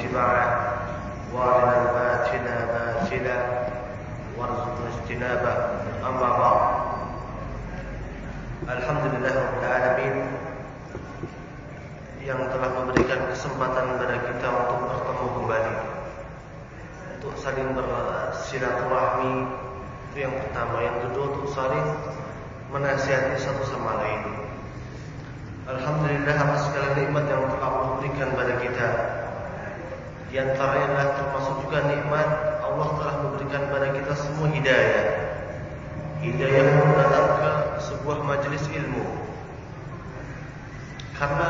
اتباعه وارنا الباطل باطلا وارزقنا اجتنابه أما بعد. Alhamdulillahirabbil alamin yang telah memberikan kesempatan kepada kita untuk bertemu kembali, untuk saling bersilaturahmi. Itu yang pertama. Yang kedua, untuk saling menasihati satu sama lain. Alhamdulillah atas segala nikmat yang telah Allah berikan kepada kita. Di antaranya adalah termasuk juga nikmat Allah telah memberikan kepada kita semua hidayah. Hidayah datang ke sebuah majelis ilmu. Karena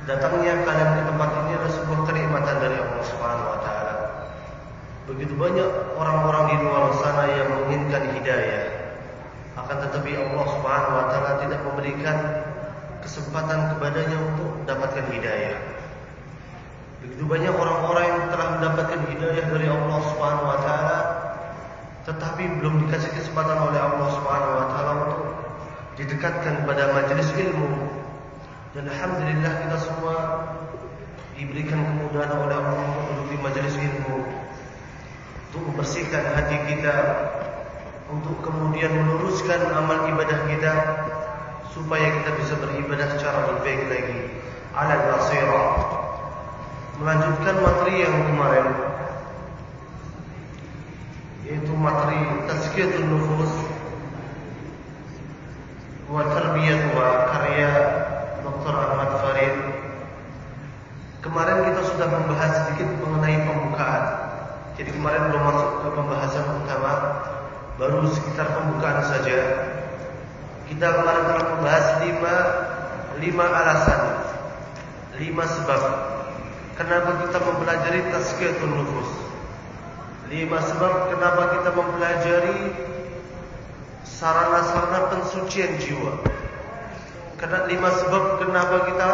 datangnya kalian ke tempat ini adalah sebuah kenikmatan dari Allah Subhanahu wa taala. Begitu banyak orang-orang di luar sana yang menginginkan hidayah, akan tetapi Allah Subhanahu wa taala tidak memberikan kesempatan kepadanya untuk mendapatkan hidayah. Begitu banyak orang-orang yang telah mendapatkan hidayah dari Allah Subhanahu wa taala, tetapi belum dikasih kesempatan oleh Allah Subhanahu wa taala untuk didekatkan kepada majelis ilmu. Dan alhamdulillah kita semua diberikan kemudahan oleh Allah untuk duduk di majelis ilmu, untuk membersihkan hati kita, untuk kemudian meluruskan amal ibadah kita, supaya kita bisa beribadah secara lebih baik lagi, ala basirah. Melanjutkan materi yang kemarin, yaitu materi tazkiyatun nufus wa tarbiyatuha, karya Dr. Ahmad Farid. Kemarin kita sudah membahas sedikit mengenai pembukaan. Jadi kemarin belum masuk ke pembahasan utama, baru sekitar pembukaan saja. Kita kemarin telah membahas 5 alasan, 5 sebab kenapa kita mempelajari tazkiyatun nufus. 5 sebab kenapa kita mempelajari sarana-sarana pensucian jiwa. Karena 5 sebab kenapa kita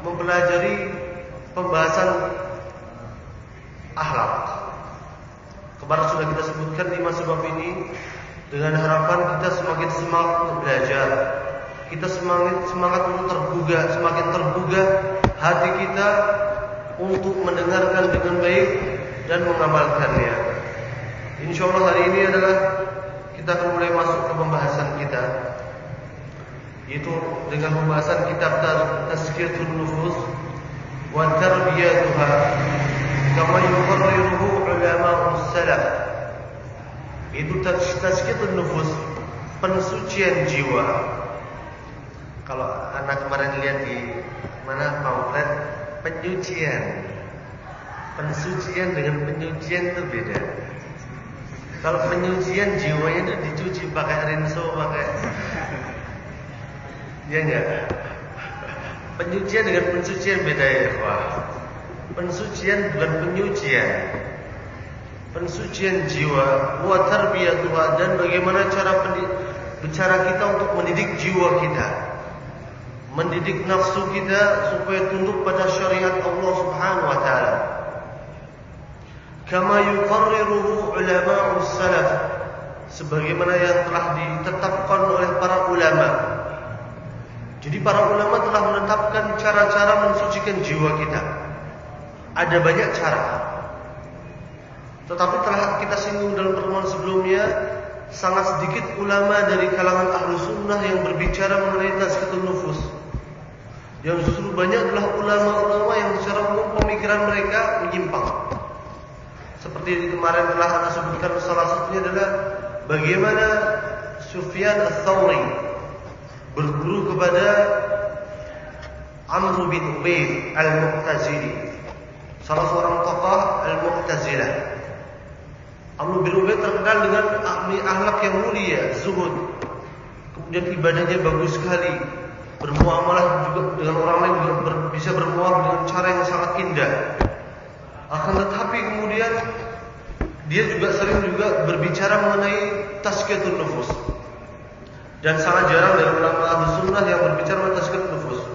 mempelajari pembahasan akhlak. Kemarin sudah kita sebutkan 5 sebab ini, dengan harapan kita semakin semangat untuk belajar. Kita semangat untuk semakin tergugah hati kita untuk mendengarkan dengan baik dan mengamalkannya. Insyaallah hari ini adalah kita akan mulai masuk ke pembahasan kita, yaitu dengan pembahasan kitab Tazkiyatun Nufus wa Tarbiyatuha kama yuqarriruhu ulama'us salaf. Itu Tazkiyatun Nufus, pensucian jiwa. Kalau anak kemarin lihat di mana pamflet, pensucian dengan penyucian itu beda. Kalau penyucian jiwanya itu dicuci pakai rinso, pakai ya enggak? Penyucian dengan pensucian beda ya, Pak. Pensucian bukan penyucian. Pensucian jiwa, wa tarbiyatuha, dan bagaimana cara kita untuk mendidik jiwa kita, mendidik nafsu kita supaya tunduk pada syariat Allah Subhanahu wa taala. Kama yuqarriruhu ulama'us salaf, sebagaimana yang telah ditetapkan oleh para ulama. Jadi para ulama telah menetapkan cara-cara mensucikan jiwa kita. Ada banyak cara, tetapi telah kita singgung dalam pertemuan sebelumnya, sangat sedikit ulama dari kalangan ahlu sunnah yang berbicara mengenai tazkiyatun nufus. Yang justru banyak adalah ulama-ulama yang secara umum pemikiran mereka menyimpang. Seperti kemarin telah Anda sebutkan, salah satunya adalah bagaimana Sufyan Ats-Tsauri berguru kepada Amr bin Ubaid Al-Mu'tazili, salah seorang tokoh Al-Mu'tazilah. Amr bin Ubaid terkenal dengan akhlak yang mulia, zuhud, kemudian ibadahnya bagus sekali, bermuamalah juga dengan orang lain juga bisa bermuamalah dengan cara yang sangat indah. Akan tetapi kemudian dia juga sering berbicara mengenai tazkiyatun nufus, dan sangat jarang dari ulama ahli sunnah yang berbicara mengenai tazkiyatun nufus.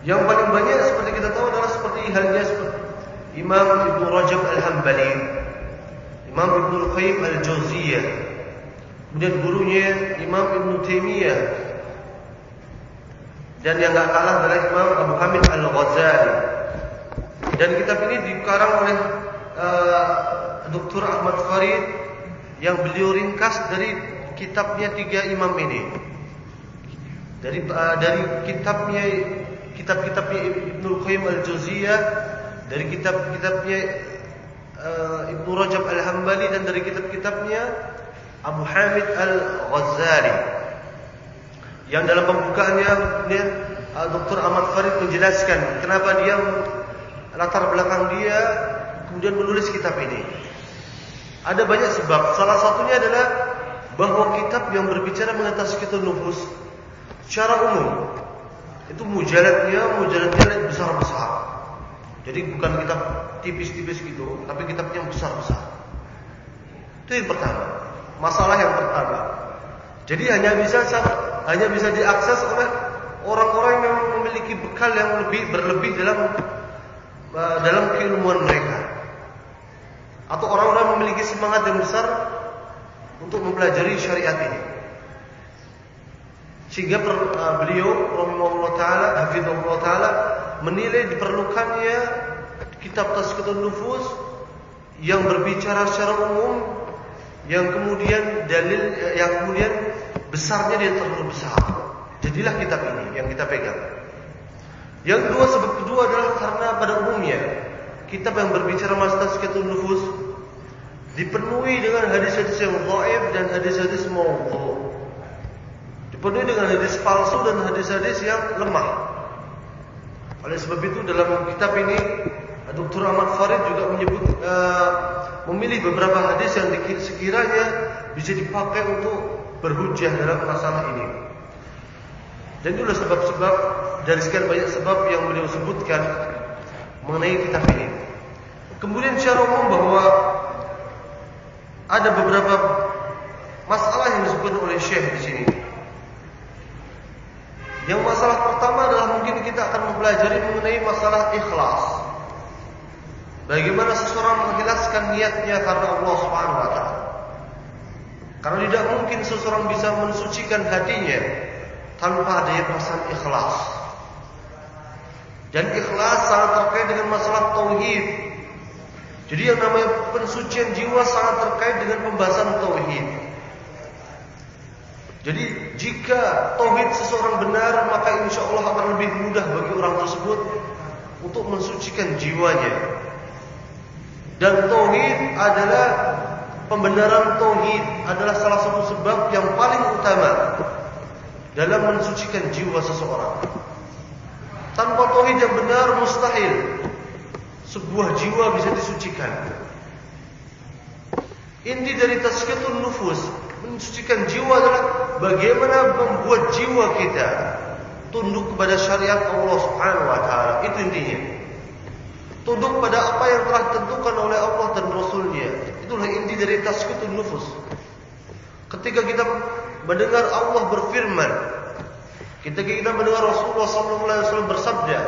Yang paling banyak seperti kita tahu adalah seperti halnya Imam Ibnu Rajab Al-Hambali, Imam Ibnu Qayyim Al-Jauziyah, kemudian gurunya Imam Ibnu Taimiyah, dan yang gak kalah adalah Imam Abu Hamid Al-Ghazali. Dan kitab ini dikarang oleh Dr. Ahmad Farid yang beliau ringkas dari kitabnya 3 imam ini. Dari kitabnya Ibnul Qayyim Al-Jauziyah, dari kitab-kitabnya Ibnu Rajab Al-Hambali, dan dari kitab-kitabnya Abu Hamid Al-Ghazali. Yang dalam pembukaannya Dr. Ahmad Farid menjelaskan kenapa dia, latar belakang dia kemudian menulis kitab ini. Ada banyak sebab. Salah satunya adalah bahwa kitab yang berbicara mengenai tazkiyatun nufus secara umum itu mujaladnya besar-besar. Jadi bukan kitab tipis-tipis gitu, tapi kitabnya besar-besar. Itu yang pertama. Masalah yang pertama. Jadi hanya bisa diakses oleh orang-orang yang memiliki bekal yang berlebih dalam keilmuan mereka, atau orang-orang yang memiliki semangat yang besar untuk mempelajari syariat ini. Sehingga beliau rahimahullah taala, hafizahullah taala, menilai diperlukannya kitab Tazkiyatun Nufus yang berbicara secara umum, yang kemudian besarnya dia terlalu besar. Jadilah kitab ini yang kita pegang. Yang kedua, sebab kedua adalah karena pada umumnya kitab yang berbicara masalah Tazkiyatun Nufus dipenuhi dengan hadis-hadis yang dhaif dan hadis-hadis maudhu. Dipenuhi dengan hadis palsu dan hadis-hadis yang lemah. Oleh sebab itu dalam kitab ini Dr. Ahmad Farid juga memilih beberapa hadis yang sekiranya bisa dipakai untuk berhujjah dalam masalah ini. Dan itulah sebab-sebab dari sekian banyak sebab yang beliau sebutkan mengenai kitab ini. Kemudian secara umum bahwa ada beberapa masalah yang disebut oleh Syekh di sini. Yang masalah pertama adalah mungkin kita akan mempelajari mengenai masalah ikhlas. Bagaimana seseorang mengikhlaskan niatnya karena Allah Subhanahu wa taala. Karena tidak mungkin seseorang bisa mensucikan hatinya tanpa adanya perasaan ikhlas. Dan ikhlas sangat terkait dengan masalah tauhid. Jadi yang namanya pensucian jiwa sangat terkait dengan pembahasan tauhid. Jadi jika tauhid seseorang benar, maka insya Allah akan lebih mudah bagi orang tersebut untuk mensucikan jiwanya. Dan tauhid adalah, pembenaran tauhid adalah salah satu sebab yang paling utama dalam mensucikan jiwa seseorang. Tanpa tauhid yang benar mustahil sebuah jiwa bisa disucikan. Inti dari tazkiyatun nufus, mensucikan jiwa, adalah bagaimana membuat jiwa kita tunduk kepada syariat Allah Subhanahu wa taala. Itu intinya. Tunduk pada apa yang telah ditentukan oleh Allah dan Rasul-Nya. Itulah inti dari tazkiyatun nufus. Ketika kita mendengar Allah berfirman, ketika kita mendengar Rasulullah SAW bersabda,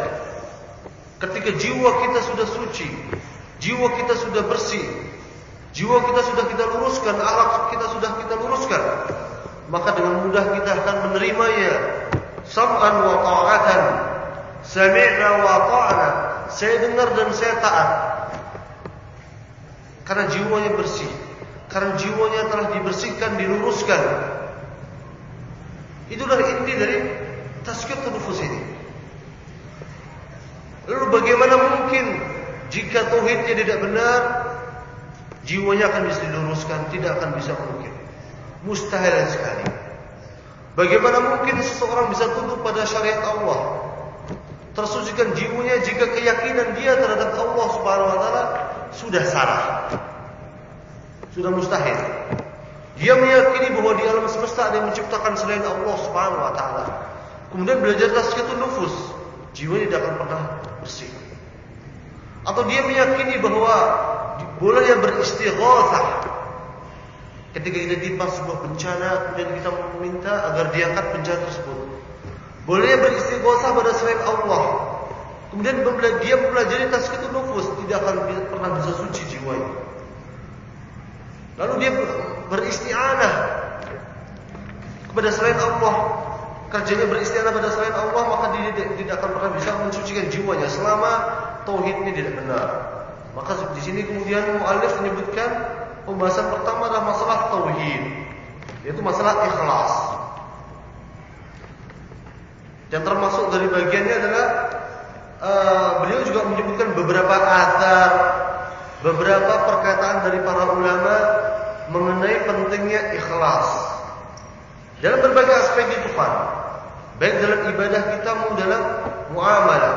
ketika jiwa kita sudah suci, jiwa kita sudah bersih, jiwa kita sudah kita luruskan, akhlak kita sudah kita luruskan, maka dengan mudah kita akan menerimanya. Sam'an wa ta'atan, sami'na wa ta'ana, saya dengar dan saya taat. Karena jiwanya bersih, karena jiwanya telah dibersihkan, diluruskan. Itulah inti dari tazkiyatun nufus ini. Lalu bagaimana mungkin jika tauhidnya tidak benar, jiwanya akan bisa diluruskan? Tidak akan bisa mungkin. Mustahil sekali. Bagaimana mungkin seseorang bisa tunduk pada syariat Allah, tersucikan jiwanya, jika keyakinan dia terhadap Allah Subhanahu wa taala sudah salah? Sudah mustahil. Dia meyakini bahwa di alam semesta ada yang menciptakan selain Allah Subhanahu wa taala. Kemudian belajar tazkiyatun nufus, jiwanya tidak akan pernah bersih. Atau dia meyakini bahwa bolehnya beristighatsah. Ketika kita ditimpa sebuah bencana, kemudian kita meminta agar diangkat bencana tersebut. Bolehnya beristighatsah pada selain Allah. Kemudian dia mempelajari tazkiyatun nufus, tidak akan pernah bisa suci jiwanya. Lalu dia beristi'anah kepada selain Allah, kerjanya beristi'anah pada selain Allah, maka dia tidak akan pernah bisa mensucikan jiwanya selama tauhidnya tidak benar. Maka di sini kemudian muallif menyebutkan pembahasan pertama adalah masalah tauhid, yaitu masalah ikhlas. Dan termasuk dari bagiannya adalah beliau juga menyebutkan beberapa athar, beberapa perkataan dari para ulama mengenai pentingnya ikhlas dalam berbagai aspek kehidupan, baik dalam ibadah kita maupun dalam muamalah.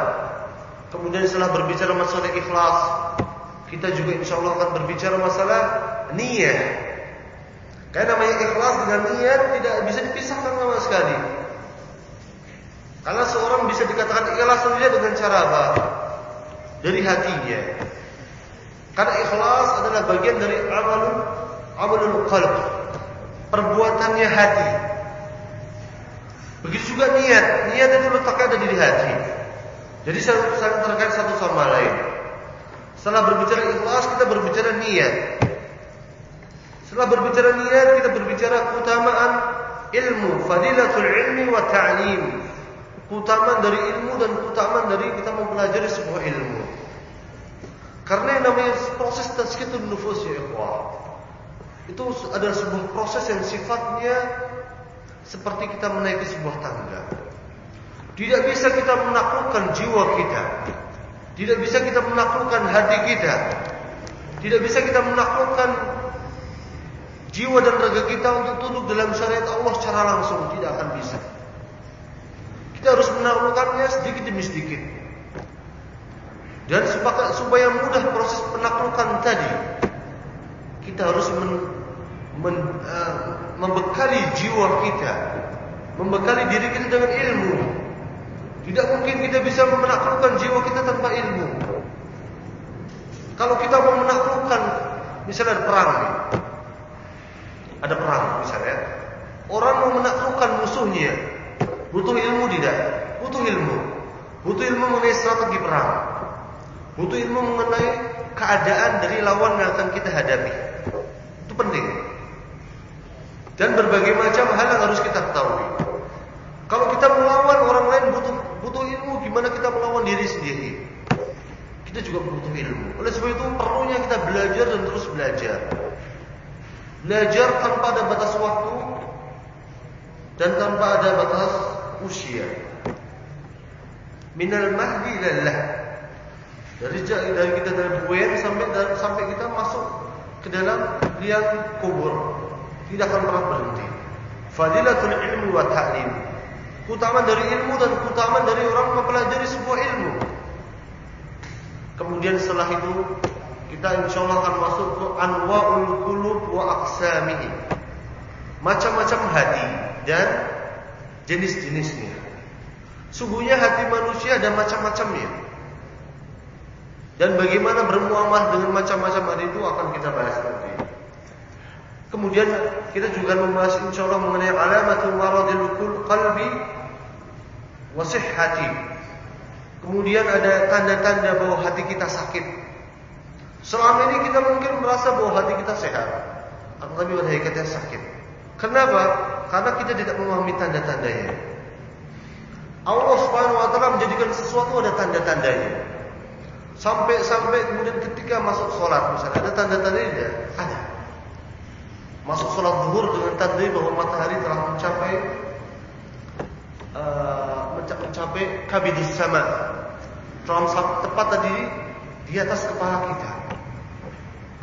Kemudian setelah berbicara masalah ikhlas, kita juga insyaallah akan berbicara masalah niat. Karena namanya ikhlas dengan niat tidak bisa dipisahkan sama sekali. Karena seorang bisa dikatakan ikhlas saja dengan cara apa? Dari hatinya. Karena ikhlas adalah bagian dari amalul qalb, perbuatannya hati. Begitu juga niat. Niat itu letaknya ada di hati. Jadi saling terkait satu sama lain. Setelah berbicara ikhlas, kita berbicara niat. Setelah berbicara niat, kita berbicara keutamaan ilmu, fadilatul ilmi wa ta'lim. Keutamaan dari ilmu dan keutamaan dari kita mempelajari sebuah ilmu. Karena yang namanya proses tazkiyatun nufus ya ikhwah, itu adalah sebuah proses yang sifatnya seperti kita menaiki sebuah tangga. Tidak bisa kita menaklukkan jiwa kita, tidak bisa kita menaklukkan hati kita, tidak bisa kita menaklukkan jiwa dan raga kita untuk tunduk dalam syariat Allah secara langsung. Tidak akan bisa. Kita harus menaklukkannya sedikit demi sedikit. Dan supaya mudah proses penaklukan tadi, kita harus membekali jiwa kita, membekali diri kita dengan ilmu. Tidak mungkin kita bisa menaklukkan jiwa kita tanpa ilmu. Kalau kita mau menaklukkan, misalnya ada perang nih. Ada perang misalnya, orang mau menaklukkan musuhnya, butuh ilmu tidak? Butuh ilmu. Butuh ilmu mengenai strategi perang. Butuh ilmu mengenai keadaan dari lawan yang akan kita hadapi. Itu penting. Dan berbagai macam hal yang harus kita ketahui. Kalau kita melawan orang lain butuh ilmu, gimana kita melawan diri sendiri? Kita juga butuh ilmu. Oleh sebab itu perlunya kita belajar dan terus belajar. Belajar tanpa ada batas waktu dan tanpa ada batas usia. Minal mahdi ilallah. Dari kita dari buayan sampai kita masuk ke dalam liang kubur, tidak akan pernah berhenti. Fadilatul ilmi wa ta'lim. Keutamaan dari ilmu dan keutamaan dari orang mempelajari sebuah ilmu. Kemudian setelah itu kita insyaallah akan masuk ke anwa'ul qulub wa aqsamihi. Macam-macam hati dan jenis-jenisnya. Sungguhnya hati manusia ada macam-macamnya. Dan bagaimana bermuamalah dengan macam-macam hati itu akan kita bahas nanti. Kemudian kita juga membahas insyaallah mengenai alamatul maradil qalbi wa sihhati. Kemudian ada tanda-tanda bahwa hati kita sakit. Selama ini kita mungkin merasa bahwa hati kita sehat, tapi pada hakikatnya sakit. Kenapa? Karena kita tidak memahami tanda-tandanya. Allah Subhanahu wa taala menjadikan sesuatu ada tanda-tandanya. Sampai kemudian ketika masuk sholat misalnya ada tanda-tandanya tidak? Ada. Masuk sholat zuhur dengan tanda bahwa matahari telah mencapai kabidus sama, telah tepat tadi di atas kepala kita.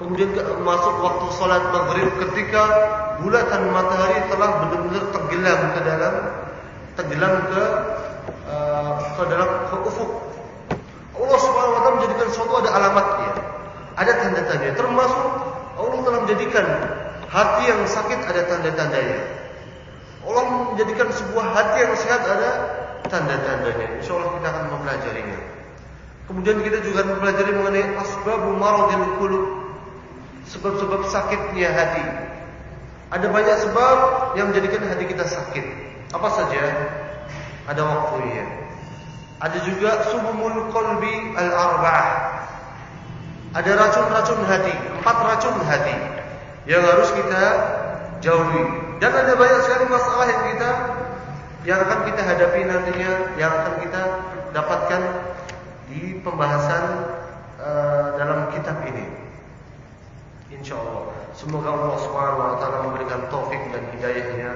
Kemudian masuk waktu sholat maghrib ketika bulatan matahari telah benar-benar tenggelam ke ufuk. Allah Subhanahu wa taala menjadikan sesuatu ada alamatnya, ada tanda-tandanya. Termasuk Allah telah menjadikan hati yang sakit ada tanda-tandanya. Allah menjadikan sebuah hati yang sehat ada tanda-tandanya. Insyaallah kita akan mempelajarinya. Kemudian kita juga mempelajari mengenai asbabul maradil qulub, sebab-sebab sakitnya hati. Ada banyak sebab yang menjadikan hati kita sakit. Apa saja? Ada waktunya. Ada juga sumumul qalbi al-arba'ah. Ada racun-racun hati, 4 racun hati yang harus kita jauhi. Dan ada banyak sekali masalah yang akan kita hadapi nantinya, yang akan kita dapatkan di pembahasan dalam kitab ini. Insyaallah. Semoga Allah Subhanahu wa taala memberikan taufik dan hidayahnya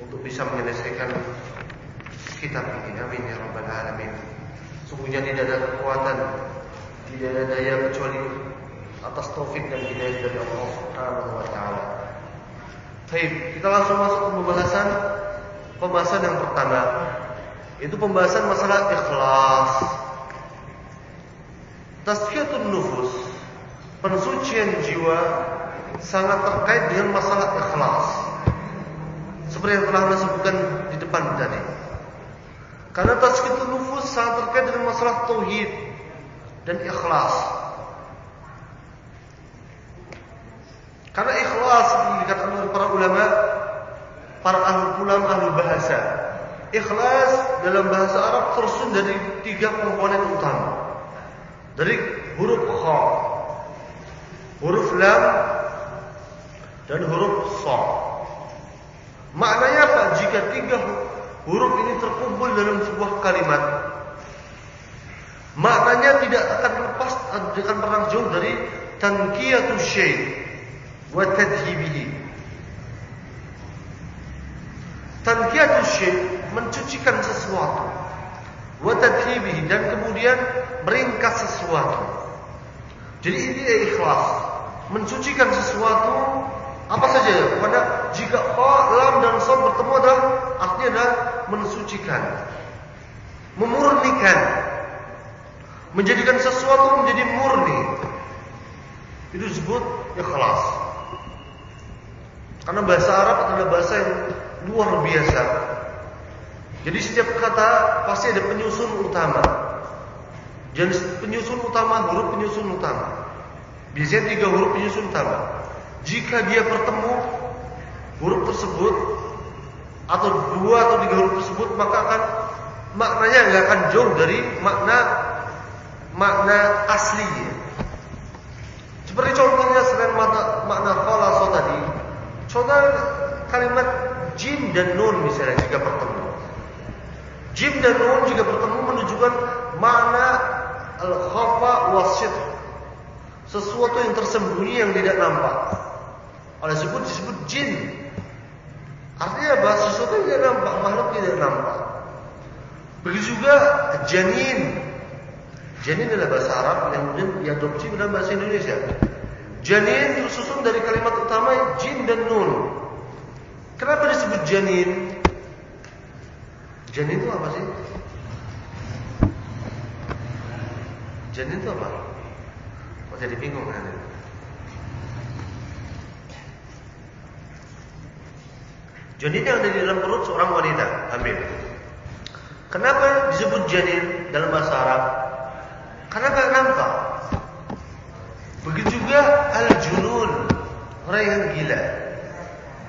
untuk bisa menyelesaikan kitab ini. Amin ya rabbal alamin. Sungguhnya tidak ada kekuatan, tidak ada daya kecuali atas taufik dan hidayah dari Allah Subhanahu wa taala. Baik, kita langsung masuk ke pembahasan yang pertama. Itu pembahasan masalah ikhlas. Tazkiyatun nufus, pensucian jiwa sangat terkait dengan masalah ikhlas. Seperti yang telah saya sebutkan di depan tadi. Karena tazkiyatun nufus sangat terkait dengan masalah tauhid dan ikhlas. Karena ikhlas dikatakan oleh para ulama, para ahli bahasa. Ikhlas dalam bahasa Arab tersusun dari 3 komponen utama. Dari huruf kha, huruf lam, dan huruf sha. Maknanya apa? Jika 3 huruf ini terkumpul dalam sebuah kalimat, maknanya tidak akan lepas, akan pernah jauh dari tanqiyatus syai' wa tadhibihi. Tanqiyatus syai', mencucikan sesuatu, wa tadhibihi, dan kemudian meringkas sesuatu. Jadi ini ikhlas, mencucikan sesuatu apa saja. Pada jika fa, lam, dan sad bertemu adalah artinya adalah mensucikan, memurnikan, menjadikan sesuatu menjadi murni. Itu disebut ikhlas. Karena bahasa Arab adalah bahasa yang luar biasa. Jadi setiap kata pasti ada penyusun utama. Dan penyusun utama, huruf penyusun utama. Biasanya 3 huruf penyusun utama. Jika dia bertemu huruf tersebut atau 2 atau 3 huruf tersebut, maka akan maknanya nggak akan jauh dari makna aslinya. Seperti contohnya selain makna khalasa tadi, contoh kalimat jim dan nun misalnya jika bertemu. Jim dan nun jika bertemu menunjukkan makna al-khafa was-sitr, sesuatu yang tersembunyi yang tidak nampak. Oleh sebut disebut jin. Artinya apa? Sesuatu yang tidak nampak, makhluk tidak nampak. Begitu juga janin. Janin adalah bahasa Arab yang kemudian diadopsi dalam bahasa Indonesia. Janin tersusun dari kalimat utama jin dan nun. Kenapa disebut janin? Janin itu apa sih? Janin itu apa? Kok jadi bingung kan? Janin yang ada di dalam perut seorang wanita hamil. Kenapa disebut janin dalam bahasa Arab? Karena tak nampak. Begitu juga al-junun, orang yang gila.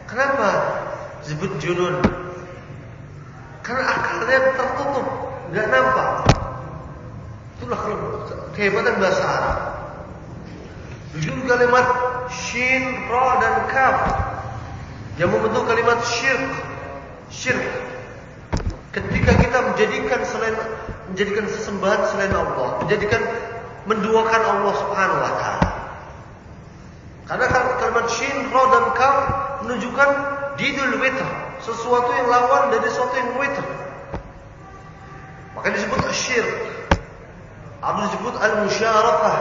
Kenapa disebut junun? Karena akalnya tertutup, nggak nampak. Itulah kehebatan bahasa Arab. Begitu kalimat shin, ra, dan kaf yang membentuk kalimat syirk. Ketika kita menjadikan sesembahan selain Allah, menduakan Allah Subhanahu wa taala. Karena kalimat shin, ra, dan kaf menunjukkan didul witr, sesuatu yang lawan dari sesuatu yang witr. Maka disebut syirk. Atau disebut al-musyarakah.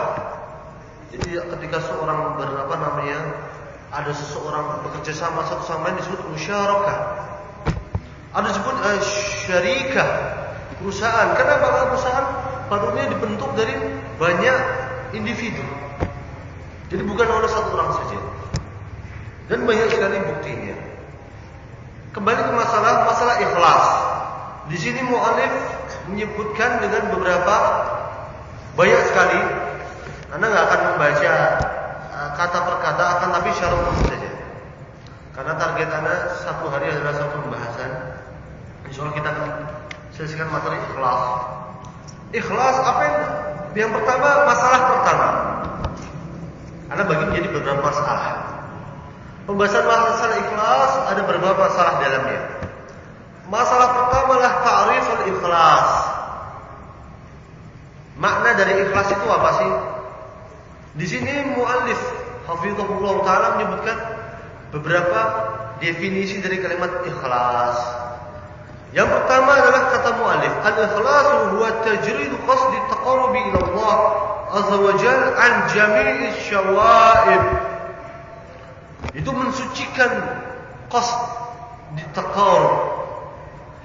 Jadi ketika seorang ada seseorang bekerja sama satu sama lain disebut musyarakah. Ada disebut syarikah, perusahaan. Kenapa perusahaan? Pada umumnya dibentuk dari banyak individu. Jadi bukan oleh satu orang saja. Dan banyak sekali buktinya. Kembali ke masalah ikhlas. Di sini mu'alif menyebutkan dengan beberapa banyak sekali. Anda nggak akan membaca kata per kata, akan tapi secara umum saja. Karena target Anda satu hari adalah satu pembahasan. Insyaallah kita akan selesaikan materi ikhlas. Ikhlas apa yang pertama? Masalah pertama. Anda bagi menjadi beberapa masalah. Pembahasan masalah ikhlas ada beberapa masalah dalamnya. Masalah pertama adalah ta'riful ikhlas. Makna dari ikhlas itu apa sih? Di sini muallif hafizahullah taala menyebutkan beberapa definisi dari kalimat ikhlas. Yang pertama adalah kata muallif, al-ikhlasu huwa tajridu qasdi taqarrubi ila Allah azza wa jalla an jami'i syawa'ib. Itu mensucikan qasd di taqarrub.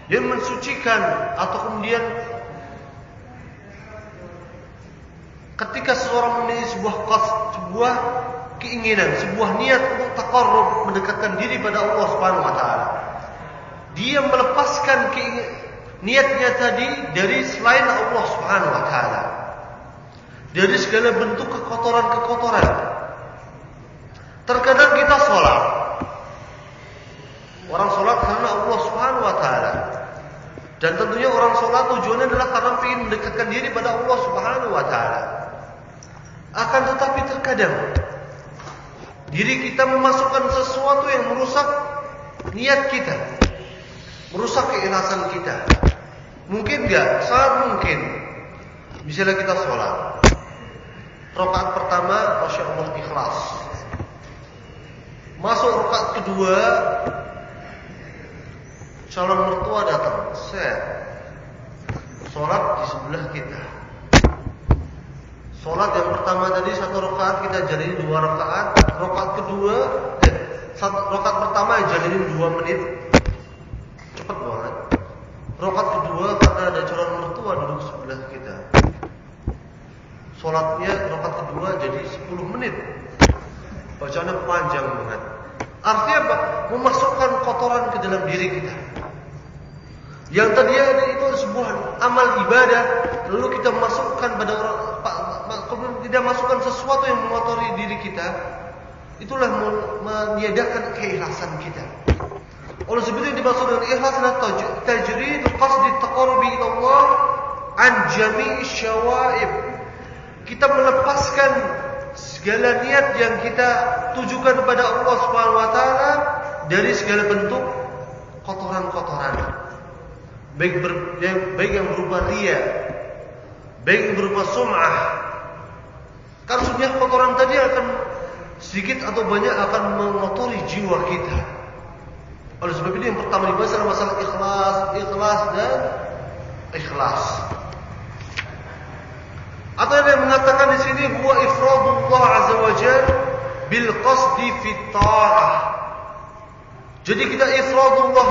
Yang mensucikan atau kemudian ketika seseorang memiliki sebuah qasd, sebuah keinginan, sebuah niat untuk taqarrub, mendekatkan diri pada Allah Subhanahu wa taala, dia melepaskan niatnya tadi dari selain Allah Subhanahu wa taala, dari segala bentuk kekotoran-kekotoran. Terkadang kita sholat, orang sholat karena Allah Subhanahu wa taala, dan tentunya orang sholat tujuannya adalah karena ingin mendekatkan diri pada Allah Subhanahu wa taala. Akan tetapi terkadang diri kita memasukkan sesuatu yang merusak niat kita, merusak keikhlasan kita. Mungkin enggak? Sangat mungkin. Misalnya kita sholat, rakaat pertama Masya Allah ikhlas, masuk rakaat kedua calon mertua datang, sholat di sebelah kita. Sholat yang pertama tadi 1 rakaat kita jadiin 2 rakaat, rakaat kedua rakaat pertama jadiin 2 menit, cepat banget. Rakaat kedua karena ada calon mertua duduk sebelah kita, sholatnya rakaat kedua jadi 10 menit, bacaannya panjang banget. Artinya apa? Memasukkan kotoran ke dalam diri kita. Yang tadinya itu sebuah amal ibadah, lalu kita masukkan pada orang, kemudian tidak masukkan sesuatu yang mengotori diri kita, itulah meniadakan keikhlasan kita. Oleh sebab itu yang dimaksud dengan ikhlas adalah tajrid qasdi taqarrubi ila Allah an jami'i syawa'ib. Kita melepaskan segala niat yang kita tujukan kepada Allah Subhanahu wa taala dari segala bentuk kotoran-kotoran. Baik yang berupa riya, baik yang berupa sum'ah. Karena sum'ah kotoran tadi akan sedikit atau banyak akan mengotori jiwa kita. Oleh sebab itu yang pertama dibahas adalah masalah ikhlas dan ikhlas. Atau yang mengatakan di sini huwa ifradullah azza wa jalla bil qasdi fi ta'ah. Jadi kita ifradullah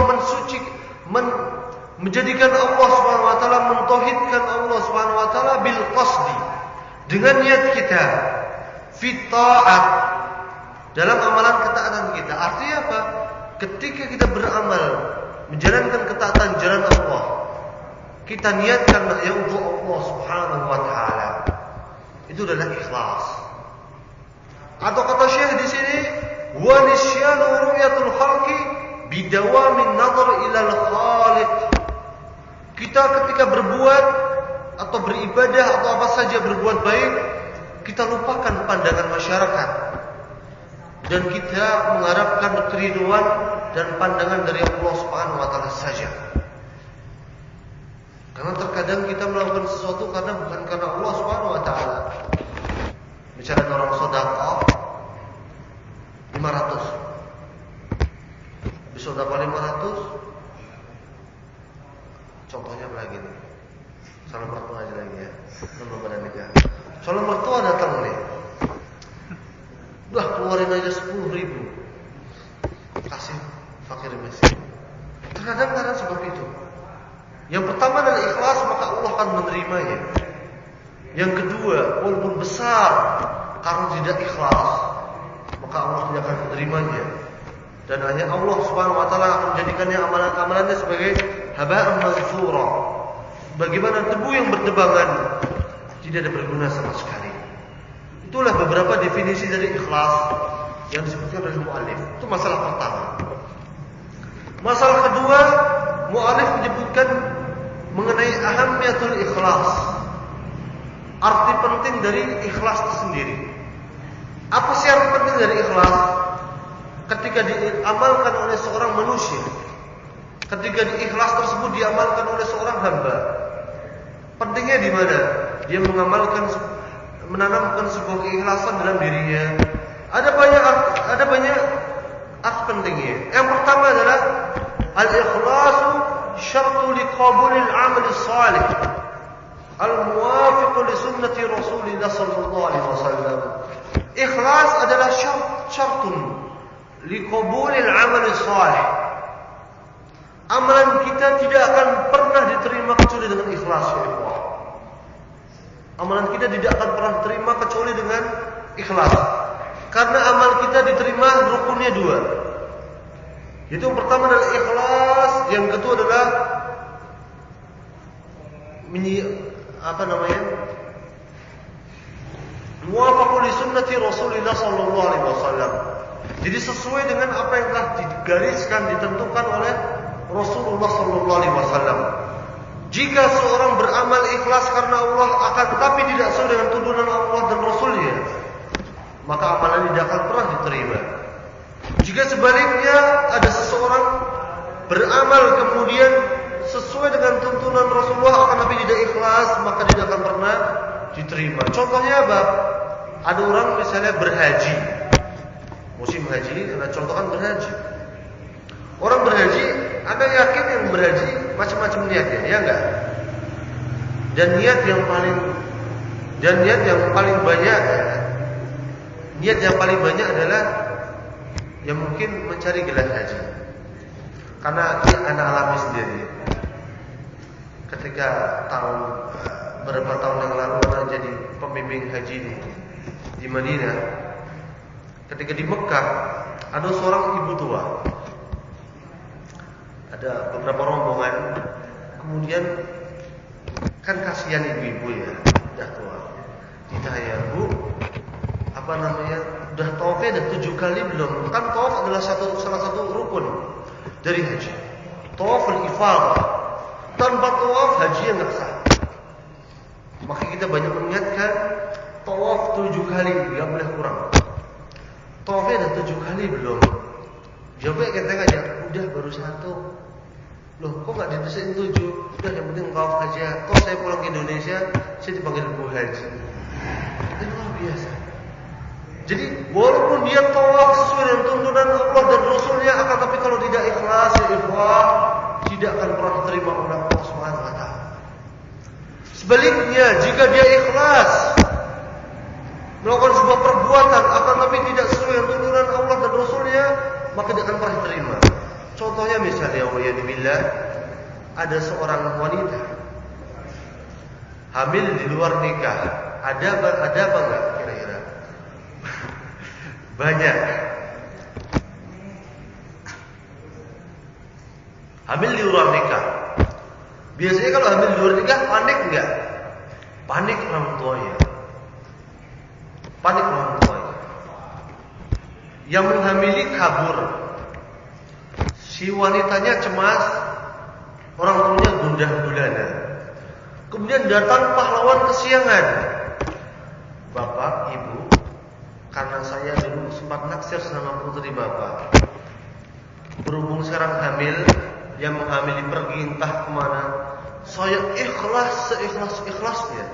menjadikan Allah Subhanahu wa taala, mentauhidkan Allah Subhanahu wa taala bil qasdi, dengan niat kita fi ta'at, dalam amalan ketaatan kita. Artinya apa? Ketika kita beramal menjalankan ketaatan jalan Allah, kita niatkan ya untuk Allah Subhanahu wa taala. Itu adalah ikhlas. Atau kata Syekh di sini, wa nisyanu ru'yatul khalqi bidawamin nazar ila al-khaliq. Kita ketika berbuat atau beribadah atau apa saja berbuat baik, kita lupakan pandangan masyarakat dan kita mengharapkan keriduan dan pandangan dari Allah Subhanahu wa taala saja. Karena terkadang kita melakukan sesuatu karena bukan karena Allah Subhanahu wa taala. Misalnya orang sedekah 500. Habis sedekah 500, contohnya lagi nih, calon mertua aja lagi ya, belum pada nikah. Calon mertua datang nih, udah keluarin aja 10.000, kasih fakir miskin. Terkadang karena sebab itu. Yang pertama adalah ikhlas, maka Allah akan menerimanya. Yang kedua, walaupun besar, karena tidak ikhlas, maka Allah tidak akan menerimanya. Dan hanya Allah Subhanahu wa taala akan menjadikannya amalan-amalannya sebagai haba'an mansura. Bagaimana debu yang berdebangan, tidak ada berguna sama sekali. Itulah beberapa definisi dari ikhlas yang disebutkan oleh mu'allif. Itu masalah pertama. Masalah kedua, mu'allif menyebutkan mengenai ahamiyatul ikhlas. Arti penting dari ikhlas itu sendiri. Apa sih arti penting dari ikhlas? Ketika diamalkan oleh seorang manusia, ketika ikhlas tersebut diamalkan oleh seorang hamba, pentingnya di mana? dia menanamkan sebuah keikhlasan dalam dirinya. Ada banyak aspek pentingnya. Yang pertama adalah al-ikhlasu syartu liqabulil amal salih al-muwafiq li sunnati Rasulillah sallallahu alaihi wasallam. Ikhlas adalah syartun liqabulil amal salih. Amalan kita tidak akan pernah diterima kecuali dengan ikhlas, ya Allah. Amalan kita tidak akan pernah diterima kecuali dengan ikhlas. Karena amal kita diterima rukunnya dua. Itu yang pertama adalah ikhlas, yang kedua adalah muwafaqah li sunnati Rasulillah sallallahu alaihi wasallam. Jadi sesuai dengan apa yang telah digariskan, ditentukan oleh Rasulullah sallallahu alaihi wasallam. Jika seorang beramal ikhlas karena Allah akan tetapi tidak sesuai dengan tuntunan Allah dan Rasulnya, maka amalan tidak akan pernah diterima. Jika sebaliknya ada seseorang beramal kemudian sesuai dengan tuntunan Rasulullah akan tapi tidak ikhlas, maka tidak akan pernah diterima. Contohnya apa? Ada orang misalnya berhaji, musim haji, ada contoh kan berhaji. Orang berhaji, Anda yakin yang berhaji macam-macam niatnya, ya enggak? Dan niat yang paling banyak adalah yang mungkin mencari gelar haji. Karena ini anak alami sendiri. Ketika beberapa tahun yang lalu pernah jadi pembimbing haji di Madinah. Ketika di Mekah ada seorang ibu tua. Ada beberapa rombongan. Kemudian kan kasihan ibu-ibu ya, udah tua. Ditanya, Bu, udah tawafnya udah 7 kali belum? Kan tawaf adalah salah satu rukun dari haji. Tawaf al-ifadah. Tanpa tawaf haji yang nggak sah. Maka kita banyak mengingatkan tawaf 7 kali, nggak boleh kurang. Tawafnya udah 7 kali belum? Jawabnya kita aja, udah baru 1. Loh, kok nggak didesain 7? Udah, yang penting tawaf aja. Kok saya pulang ke Indonesia, saya dipanggil Bu Haji. Itu luar biasa. Jadi walaupun dia tawaf sesuai dengan tuntunan Allah dan Rasulnya, akan tapi kalau tidak ikhlas, ya ikhwah, tidak akan pernah diterima oleh Allah Subhanahu wa taala. Sebaliknya, jika dia ikhlas melakukan sebuah perbuatan akan tapi tidak sesuai dengan tuntunan Allah dan Rasulnya, maka tidak akan pernah diterima. Contohnya misalnya, waliyadzubillah, ada seorang wanita hamil di luar nikah. Ada apa enggak kira-kira? Banyak. Hamil di luar nikah. Biasanya kalau hamil di luar nikah panik enggak? Panik orang tuanya. Panik orang tuanya. Yang menghamili kabur. Si wanitanya cemas, orang tuanya gundah gulana. Kemudian datang pahlawan kesiangan. Bapak, Ibu, karena saya dulu sempat naksir sama putri Bapak. Berhubung sekarang hamil, yang menghamili pergi entah kemana. Saya ikhlas seikhlas-ikhlasnya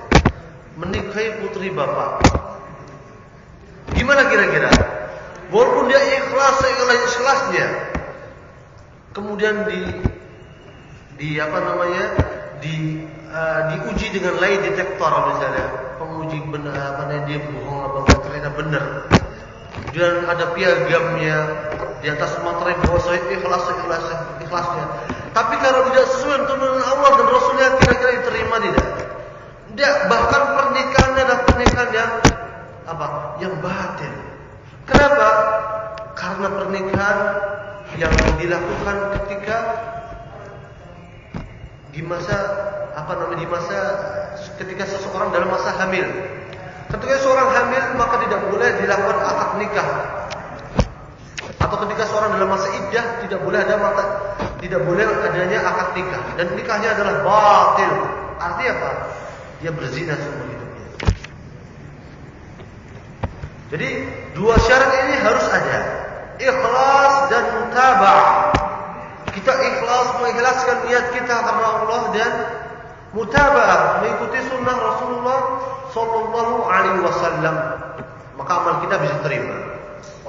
menikahi putri Bapak. Gimana kira-kira? Walaupun dia ikhlas seikhlas-ikhlasnya, kemudian diuji dengan lie detector misalnya, penguji benar dia bohong apa enggak, ternyata benar. Dan ada piagamnya di atas materai bahwa saya ikhlasnya. Tapi kalau tidak sesuai tuntunan Allah dan Rasulnya, kira-kira diterima tidak? Tidak. Bahkan pernikahannya adalah pernikahan yang batil. Kenapa? Karena pernikahan yang dilakukan ketika ketika seseorang dalam masa hamil. Ketika seorang hamil, maka tidak boleh dilakukan akad nikah. Atau ketika seorang dalam masa iddah, tidak boleh adanya akad nikah. Dan nikahnya adalah batil. Artinya apa? Dia berzina seumur hidupnya. Jadi dua syarat ini harus ada. Ikhlas dan mutaba'ah. Kita ikhlas mengikhlaskan niat kita karena Allah dan mutaba'ah, mengikuti sunnah Rasulullah sallallahu alaihi wasallam, maka amal kita bisa terima.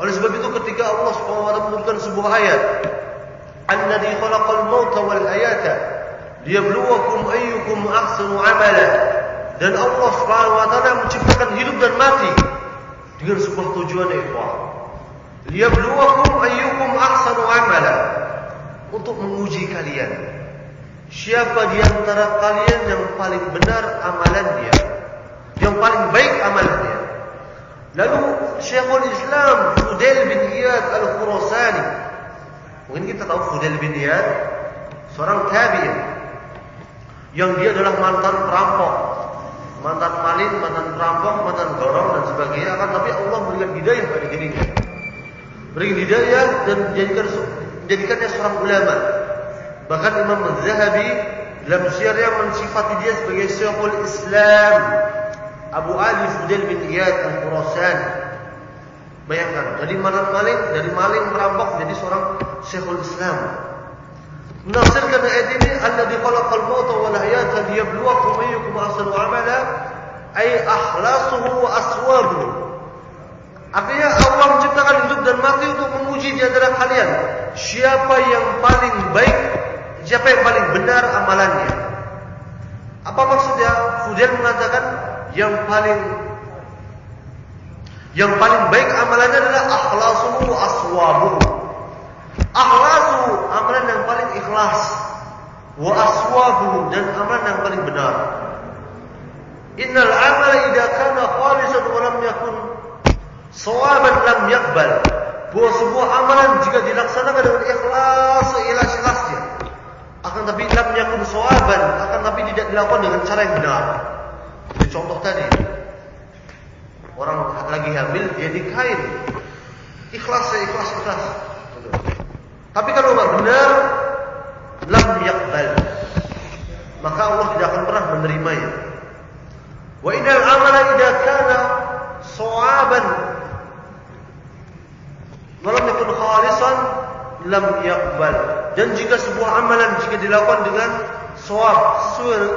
Oleh sebab itu ketika Allah Subhanahu wa taala menurunkan sebuah ayat, "Alladzi khalaqal mauta wal hayata liyabluwakum ayyukum ahsanu amala." Dan Allah Subhanahu wa taala menciptakan hidup dan mati dengan sebuah tujuan, ikhwah. Liyabluwakum ayyukum ahsanu amala, untuk menguji kalian. Siapa di antara kalian yang paling benar amalannya, yang paling baik amalannya. Lalu Syekhul Islam Fudail bin Iyad Al-Khurasani, mungkin kita tahu Fudail bin Iyad, seorang tabi'in yang dia adalah mantan perampok, mantan maling, mantan perampok, mantan gorong dan sebagainya. Akan tapi Allah memberikan hidayah pada dirinya, berikan hidayah dan menjadikannya seorang ulama. Bahkan Imam Az-Zahabi dalam syiarnya mensifati dia sebagai Syekhul Islam Abu Ali Fudail bin Iyad Al-Khurasani. Bayangkan, dari maling perampok jadi seorang Syekhul Islam. Menafsirkan ayat ini, "Alladzi khalaqal mauta wal hayata liyabluwakum ayyukum ahsanu amala", ay akhlasuhu wa aswabuhu. Artinya Allah menciptakan hidup dan mati untuk menguji di antara kalian siapa yang paling baik, siapa yang paling benar amalannya. Apa maksudnya? Fudail mengatakan yang paling baik amalannya adalah akhlasuhu wa aswabuhu. Akhlasu, amalan yang paling ikhlas, wa aswabuhu, dan amalan yang paling benar. Innal amala idza kana khalisan wa lam yakun shawaban lam yaqbal. Bahwa sebuah amalan jika dilaksanakan dengan ikhlas, seikhlas-ikhlasnya, akan tapi lam yakun shawaban, akan tapi tidak dilakukan dengan cara yang benar. Seperti contoh tadi, orang lagi hamil dia nikahin, ikhlas. Tapi kalau tidak benar, lam yaqbal, maka Allah tidak akan pernah menerimanya. Wa innal amala idza kana shawaban wa lam yakun khalisan lam yaqbal. Dan jika sebuah amalan jika dilakukan dengan shawab,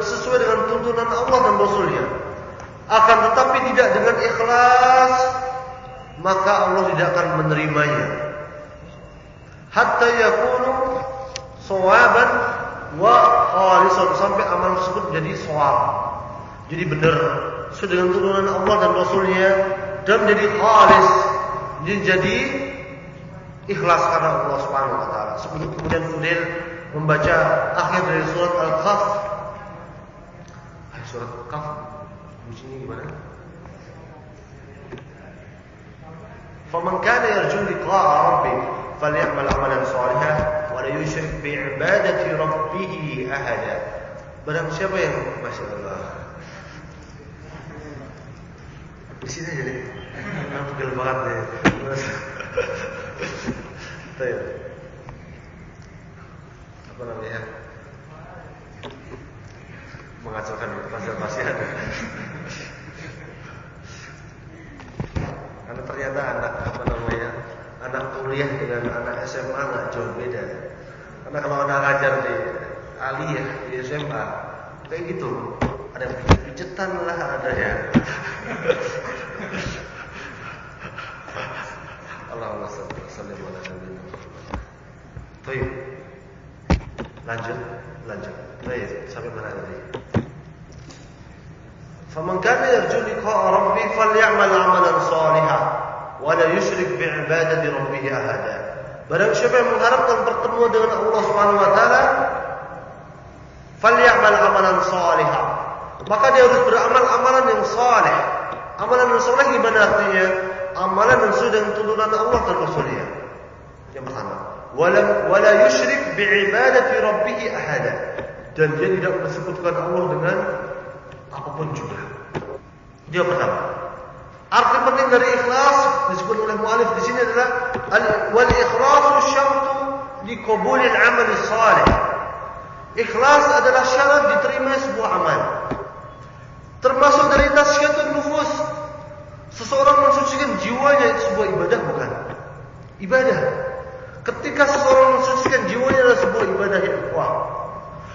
sesuai dengan tuntunan Allah dan Rasulnya, akan tetapi tidak dengan ikhlas, maka Allah tidak akan menerimanya. Hatta yakunu shawaban wa khalisan, sampai amalan tersebut menjadi shawab, jadi benar sesuai dengan tuntunan Allah dan Rasulnya, dan menjadi khalis, jadi ikhlas karena Allah Subhanahu wa taala. Sebelum kemudian Fudail membaca akhir dari surat Al-Kahf. Surat Al-Kahf bunyinya gimana? Faman kana yarju liqa'a rabbih falyamal 'amalan shalihan wa la yusyrik bi'ibadati rabbih ahada. Barang siapa yang Masya Allah di sini aja deh, pegel banget deh. Tahu apa namanya? Mengacaukan pasien-pasien. Karena ternyata anak kuliah dengan anak SMA nggak jauh beda. Karena kalau anak ngajar di aliyah di SMA kayak gitu, ada yang pijet-pijetan lah adanya. Allahumma shalli ala nabiyyina Muhammad. Baik. Lanjut. Baik, sampai mana tadi? Faman kana yarju liqa'a rabbih falyamal 'amalan shalihan wa la yusyrik bi'ibadati rabbih ahada. Barang siapa yang mengharapkan pertemuan dengan Allah Subhanahu wa taala, falyamal 'amalan shalihan, maka dia harus beramal amalan yang saleh. Amalan yang saleh gimana artinya? Amalan yang sesuai dengan tuntunan Allah dan Rasulnya. Yang pertama, wala yusyrik bi'ibadati rabbih ahada, dan dia tidak mensekutukan Allah dengan apapun juga. Dia pertama. Arti penting dari ikhlas disebut oleh mu'alif di sini adalah wal ikhlasu syartu li qabulil amal salih. Ikhlas adalah syarat diterima sebuah amal. Termasuk dari tazkiyatun nufus. Seseorang mensucikan jiwanya itu sebuah ibadah, bukan? Ibadah. Ketika seseorang mensucikan jiwanya adalah sebuah ibadah yang kuat.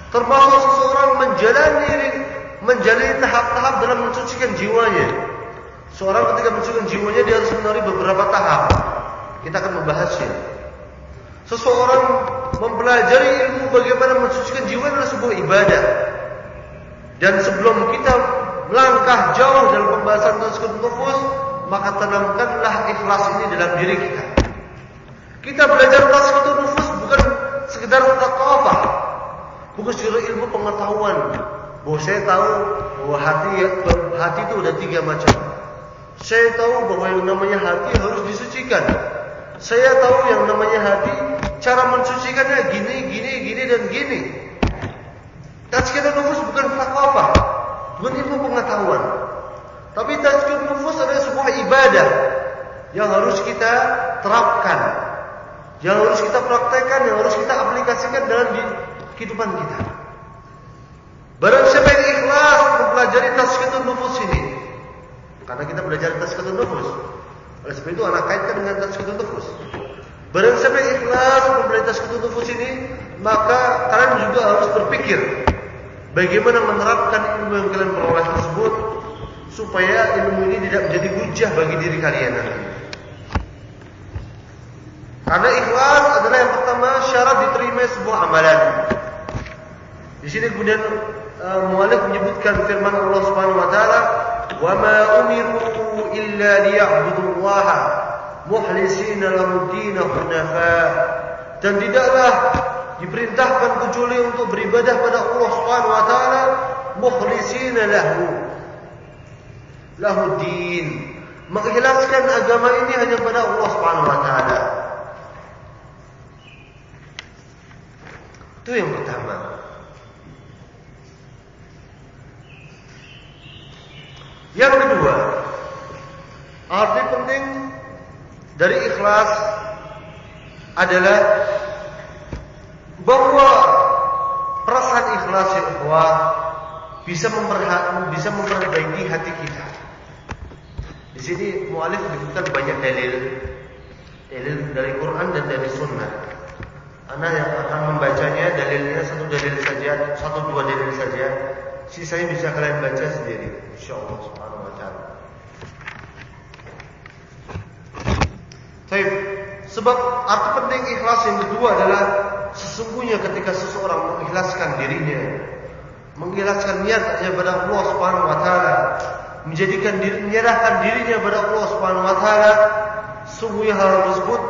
Termasuk seseorang menjalani tahap-tahap dalam mensucikan jiwanya. Seorang ketika mensucikan jiwanya, dia harus melalui beberapa tahap. Kita akan membahasnya. Seseorang mempelajari ilmu bagaimana mensucikan jiwa adalah sebuah ibadah. Dan sebelum kita melangkah jauh dalam pembahasan tazkiyatun nufus, maka tanamkanlah ikhlas ini dalam diri kita. Kita belajar tazkiyatun nufus bukan sekedar thaqafah, bukan sekedar ilmu pengetahuan. Bahwa saya tahu bahwa hati itu ada 3 macam. Saya tahu bahwa yang namanya hati harus disucikan. Saya tahu yang namanya hati, cara mensucikannya gini dan gini. Tazkiyatun nufus bukan thaqafah, bukan ilmu pengetahuan. Tapi tazkiyatun nufus adalah sebuah ibadah yang harus kita terapkan, yang harus kita praktekkan, yang harus kita aplikasikan dalam kehidupan kita. Barang siapa yang ikhlas mempelajari tazkiyatun nufus ini, karena kita belajar tazkiyatun nufus, oleh sebab itu anak kaitkan dengan tazkiyatun nufus. Barang siapa yang ikhlas mempelajari tazkiyatun nufus ini, maka kalian juga harus berpikir bagaimana menerapkan ilmu yang kalian peroleh tersebut supaya ilmu ini tidak menjadi hujah bagi diri kalian nanti. Karena ikhlas adalah yang pertama syarat diterima sebuah amalan. Di sini kemudian muallif menyebutkan firman Allah Subhanahu wa taala, "Wa ma umiru illa liya'budullaha mukhlishina lahu-d-din hunafa." Dan tidaklah diperintahkan kecuali untuk beribadah pada Allah Subhanahu wa taala mukhlishina lahu-d-din, mengikhlaskan agama ini hanya pada Allah Subhanahu wa taala. Itu yang pertama. Yang kedua, arti penting dari ikhlas adalah bahwa perasaan ikhlas ya ikhwah bisa memperbaiki hati kita. Di sini muallif menyebutkan banyak dalil dari Quran dan dari Sunnah. Ana yang akan membacanya dalilnya satu dua dalil saja. Sisanya bisa kalian baca sendiri, insyaallah subhanahu wa ta'ala. Baik, sebab arti penting ikhlas yang kedua adalah sesungguhnya ketika seseorang mengikhlaskan dirinya, mengikhlaskan niatnya pada Allah Subhanahu wa taala, menyerahkan dirinya pada Allah Subhanahu wa taala, sungguhnya hal tersebut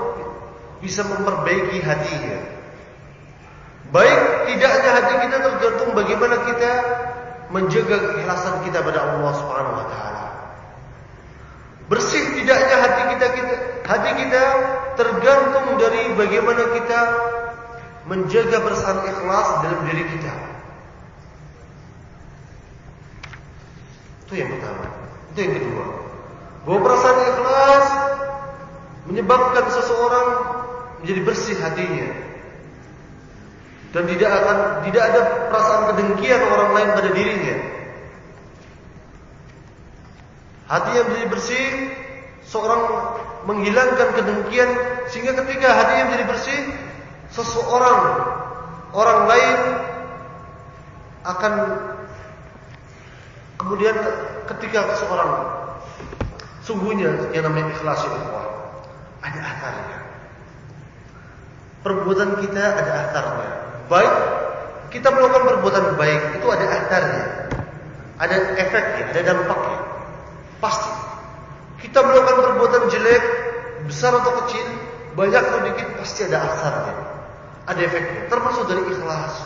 bisa memperbaiki hatinya. Baik tidaknya hati kita tergantung bagaimana kita menjaga keikhlasan kita pada Allah Subhanahu wa taala. Bersih tidaknya hati kita tergantung dari bagaimana kita menjaga perasaan ikhlas dalam diri kita. Itu yang pertama. Itu yang kedua. Bahwa perasaan ikhlas menyebabkan seseorang menjadi bersih hatinya. Dan tidak ada perasaan kedengkian orang lain pada dirinya. Hati yang menjadi bersih, seorang menghilangkan kedengkian, sehingga ketika hatinya menjadi bersih, orang lain akan kemudian ketika seorang sungguhnya yang namanya ikhlas itu ada akarnya. Perbuatan kita ada akarnya. Baik, kita melakukan perbuatan baik itu ada akarnya, ada efeknya, ada dampaknya. Pasti. Kita melakukan perbuatan jelek, besar atau kecil, banyak atau dikit, pasti ada akarnya, ada efeknya. Termasuk dari ikhlas.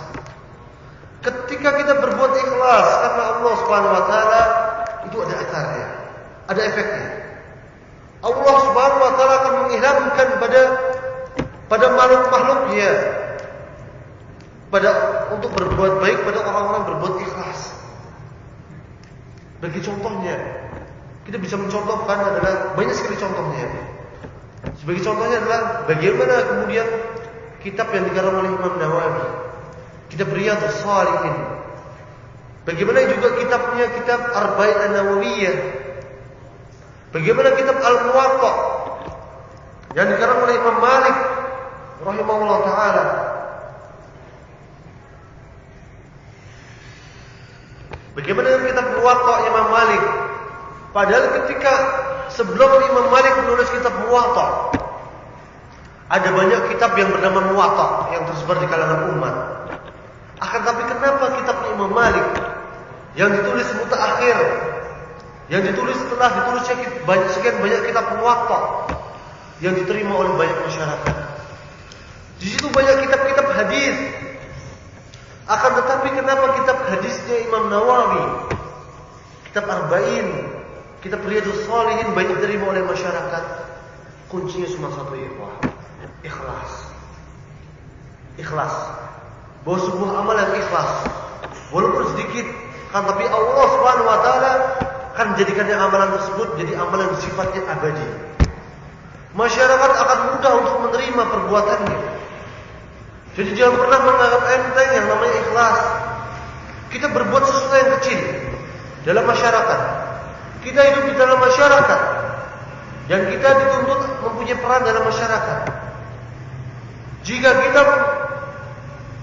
Ketika kita berbuat ikhlas karena Allah Subhanahu wa taala, itu ada akarnya, ada efeknya. Allah Subhanahu wa taala akan mengilhamkan pada makhluk-makhluknya untuk berbuat baik pada orang-orang berbuat ikhlas. Bagi contohnya, kita bisa mencontohkan adalah banyak sekali contohnya. Sebagai contohnya adalah bagaimana kemudian kitab yang dikarang oleh Imam Nawawi, kitab Riyadhus Shalihin. Bagaimana juga kitab Arba'in An-Nawawiyah. Bagaimana kitab Al-Muwatta yang dikarang oleh Imam Malik rahimahullah taala. Bagaimana dengan kitab Muwatta Imam Malik? Padahal ketika sebelum Imam Malik menulis kitab Muwatta, ada banyak kitab yang bernama Muwatta yang tersebar di kalangan umat. Akan tapi kenapa kitab Imam Malik yang ditulis mutaakhir, yang ditulis setelah ditulisnya sekian banyak kitab Muwatta yang diterima oleh banyak masyarakat? Di situ banyak kitab-kitab hadis. Akan tetapi kenapa kitab hadisnya Imam Nawawi, kitab Arba'in, kitab Riyadhus Shalihin banyak diterima oleh masyarakat? Kuncinya cuma satu, ikhwah. Ikhlas. Bahwa sebuah amal yang ikhlas, walaupun sedikit, kan tapi Allah Subhanahu wa taala akan menjadikannya amalan tersebut jadi amalan yang sifatnya abadi. Masyarakat akan mudah untuk menerima perbuatannya. Jadi jangan pernah menganggap enteng yang namanya ikhlas. Kita berbuat sesuatu yang kecil dalam masyarakat. Kita hidup di dalam masyarakat dan kita dituntut mempunyai peran dalam masyarakat. Jika kita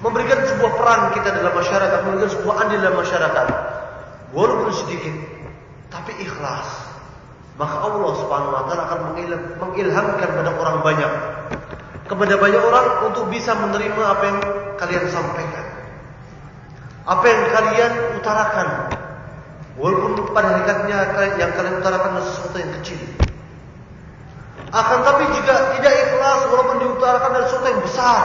memberikan sebuah peran kita dalam masyarakat, memberikan sebuah andil dalam masyarakat, walaupun sedikit, tapi ikhlas, maka Allah Subhanahu wa taala akan mengilhamkan kepada orang banyak, kepada banyak orang untuk bisa menerima apa yang kalian sampaikan, apa yang kalian utarakan, walaupun pada hakikatnya yang kalian utarakan adalah sesuatu yang kecil. Akan tapi jika tidak ikhlas, walaupun diutarakan dari sesuatu yang besar,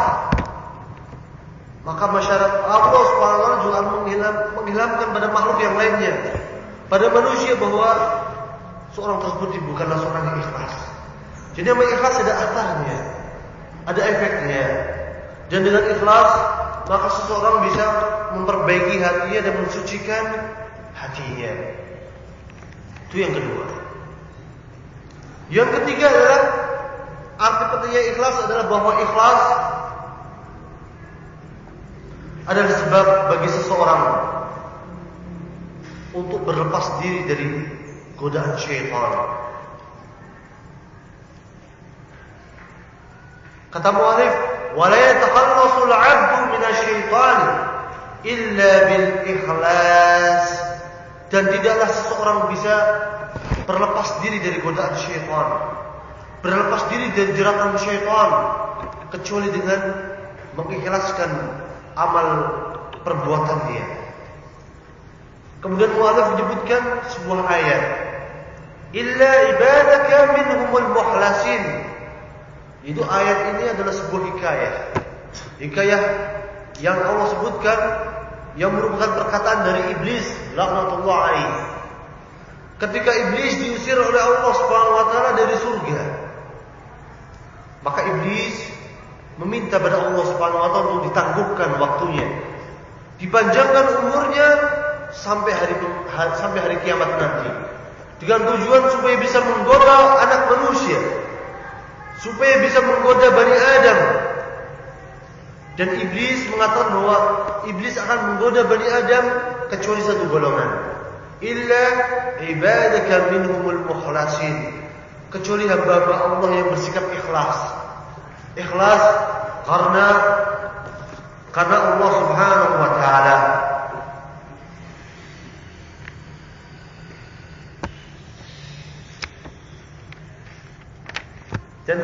maka masyarakat Allah Subhanahu wa taala juga mengilhamkan pada makhluk yang lainnya, pada manusia, bahwa seorang tersebut bukanlah seorang yang ikhlas. Jadi yang ikhlas ada akarnya, ada efeknya. Dan dengan ikhlas maka seseorang bisa memperbaiki hatinya dan mensucikan hatinya. Itu yang kedua. Yang ketiga adalah arti pentingnya ikhlas adalah bahwa ikhlas adalah sebab bagi seseorang untuk berlepas diri dari godaan syaitan. Kata mu'alif, وَلَا يَتَخَلَّصُ الْعَبْدُ مِنَ الشَّيْطَانِ إِلَّا بِالْإِخْلَاصِ. Dan tidaklah seseorang bisa berlepas diri dari godaan syaitan, berlepas diri dari jeratan syaitan, kecuali dengan mengikhlaskan amal perbuatannya. Kemudian mu'alif menyebutkan sebuah ayat, illa ibadaka minhumul mukhlasin. Itu ayat ini adalah sebuah hikayah yang Allah sebutkan, yang merupakan perkataan dari iblis laknatullah alaih. Ketika iblis diusir oleh Allah Subhanahu wa taala dari surga, maka iblis meminta pada Allah Subhanahu wa taala untuk ditangguhkan waktunya, dipanjangkan umurnya sampai hari kiamat nanti, dengan tujuan supaya bisa menggoda anak manusia, supaya bisa menggoda Bani Adam. Dan iblis mengatakan bahwa iblis akan menggoda Bani Adam kecuali satu golongan, illa ibadaka minhumul mukhlasin, kecuali hamba-hamba Allah yang bersikap ikhlas. Ikhlas karena Allah Subhanahu wa taala. Dan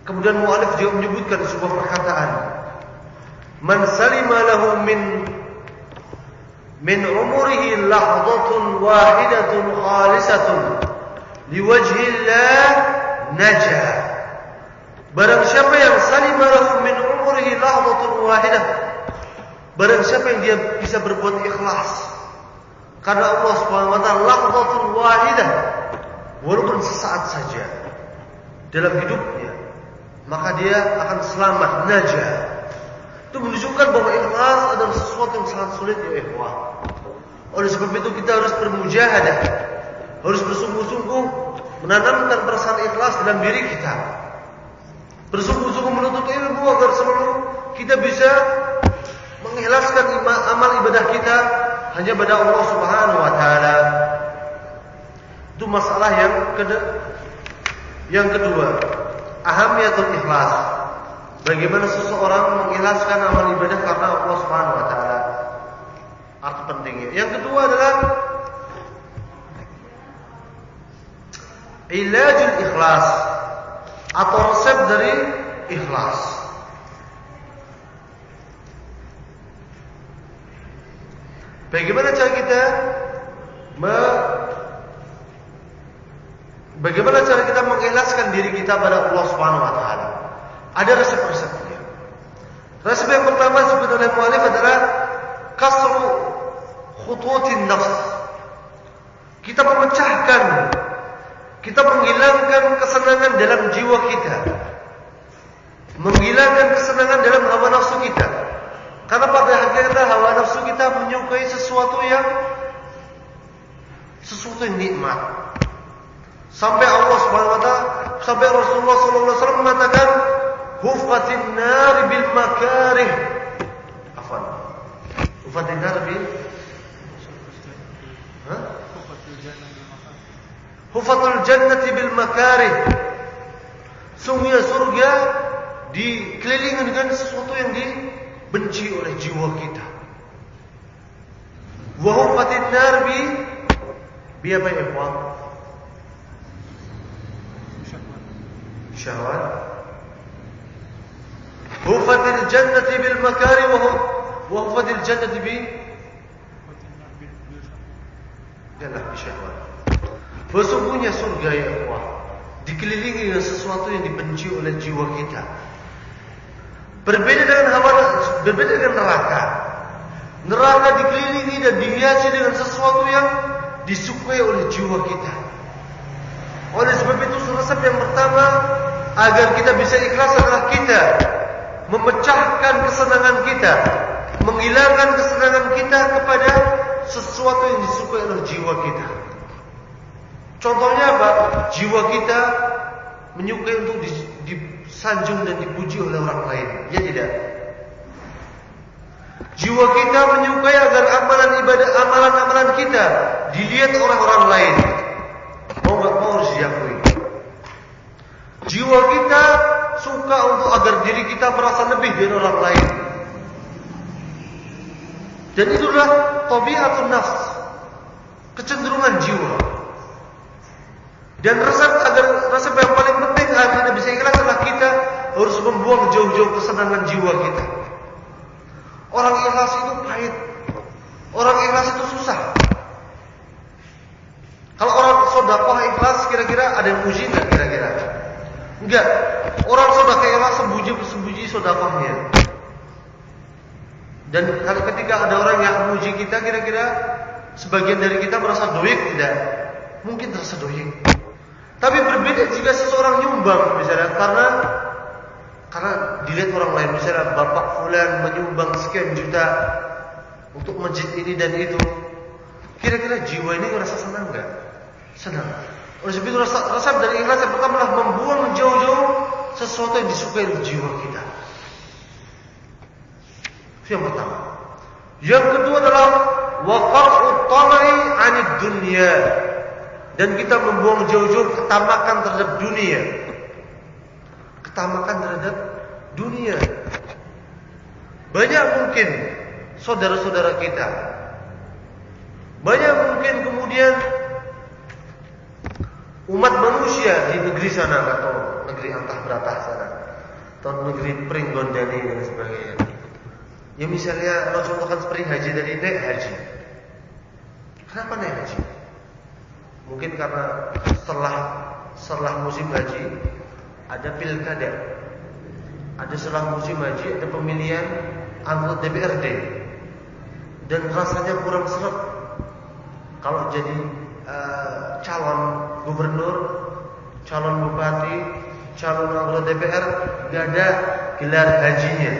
kemudian mu'alif juga menyebutkan sebuah perkataan, man salima lahu min umurihi lahdatun wahidatun khalisatun liwajhillah najah. Barang siapa yang salima lahu min umurihi lahdatun wahidah, barang siapa yang dia bisa berbuat ikhlas karena Allah Subhanahu wa taala, lahdatun wahidah, walaupun sesaat saja dalam hidupnya, maka dia akan selamat, najah. Itu menunjukkan bahwa ikhlas adalah sesuatu yang sangat sulit, ya ikhwah. Oleh sebab itu kita harus bermujahadah, harus bersungguh-sungguh menanamkan perasaan ikhlas dalam diri kita, bersungguh-sungguh menuntut ilmu agar selalu kita bisa mengikhlaskan amal ibadah kita hanya pada Allah Subhanahu wa taala. Itu masalah yang kedua, ahamiyatul ikhlas. Bagaimana seseorang mengikhlaskan amal ibadah karena Allah Subhanahu wa taala. Yang kedua adalah ilajul ikhlas atau resep dari ikhlas. Bagaimana cara kita mengikhlaskan diri kita pada Allah Subhanahu wa taala? Ada resep-resepnya. Resep yang pertama disebut oleh muallif adalah kasru khututin nafs. Kita memecahkan, kita menghilangkan kesenangan dalam jiwa kita, menghilangkan kesenangan dalam hawa nafsu kita. Karena pada hakikatnya hawa nafsu kita menyukai sesuatu yang nikmat. Sampai Allah Subhanahu wa taala, sampai Rasulullah sallallahu alaihi wasallam mengatakan, "Hufatin nar bil makarih." Afwan. Hufatin nar bil Hufatul jannati bil makarih. Sungguhnya surga dikelilingi dengan sesuatu yang dibenci oleh jiwa kita. Wa hufatin nar bi apa ya, Pak? Syahwat. Hufatil jannati bil makarih wa hufatil jannati bi syahwat. Sesungguhnya surga ya Allah dikelilingi dengan sesuatu yang dibenci oleh jiwa kita. Berbeda dengan neraka. Neraka dikelilingi dan dihiasi dengan sesuatu yang disukai oleh jiwa kita. Oleh sebab itu resep yang pertama agar kita bisa ikhlas adalah kita memecahkan kesenangan kita, menghilangkan kesenangan kita kepada sesuatu yang disukai oleh jiwa kita. Contohnya apa? Jiwa kita menyukai untuk disanjung dan dipuji oleh orang lain. Ya tidak? Jiwa kita menyukai agar amalan-amalan kita dilihat orang-orang lain. Mau nggak mau harus diakui. Jiwa kita suka untuk agar diri kita merasa lebih dari orang lain. Dan itulah tabiatun nafs, kecenderungan jiwa. Dan resep yang paling penting agar kita bisa ikhlas adalah kita harus membuang jauh-jauh kesenangan jiwa kita. Orang ikhlas itu pahit. Orang ikhlas itu susah. Kalau orang sedekah ikhlas kira-kira ada yang puji enggak kira-kira? Enggak. Orang sedekah ikhlas sembunyi sedekahnya. Dan ketika ada orang yang memuji kita, kira-kira sebagian dari kita merasa doyek tidak? Mungkin terasa doyek. Tapi berbeda jika seseorang nyumbang misalnya karena dilihat orang lain, misalnya Bapak Fulan menyumbang sekian juta untuk masjid ini dan itu. Kira-kira jiwa ini merasa senang enggak? Senang. Oleh sebab itu resep dari ikhlas yang pertama adalah membuang jauh-jauh sesuatu yang disukai oleh jiwa kita. Itu yang pertama. Yang kedua adalah waqa'u tamai 'anid dunya. Dan kita membuang jauh-jauh ketamakan terhadap dunia. Ketamakan terhadap dunia. Banyak mungkin saudara-saudara kita, banyak mungkin kemudian umat manusia di negeri sana atau negeri antah beratah sana atau negeri Pringgondani dan sebagainya. Ya misalnya, kalau contohkan seperti haji dari naik haji. Kenapa naik haji? Mungkin karena setelah musim haji ada pilkada. Ada setelah musim haji ada pemilihan anggota DPRD. Dan rasanya kurang seret kalau jadi calon gubernur, calon bupati, calon anggota DPR gak ada gelar hajinya.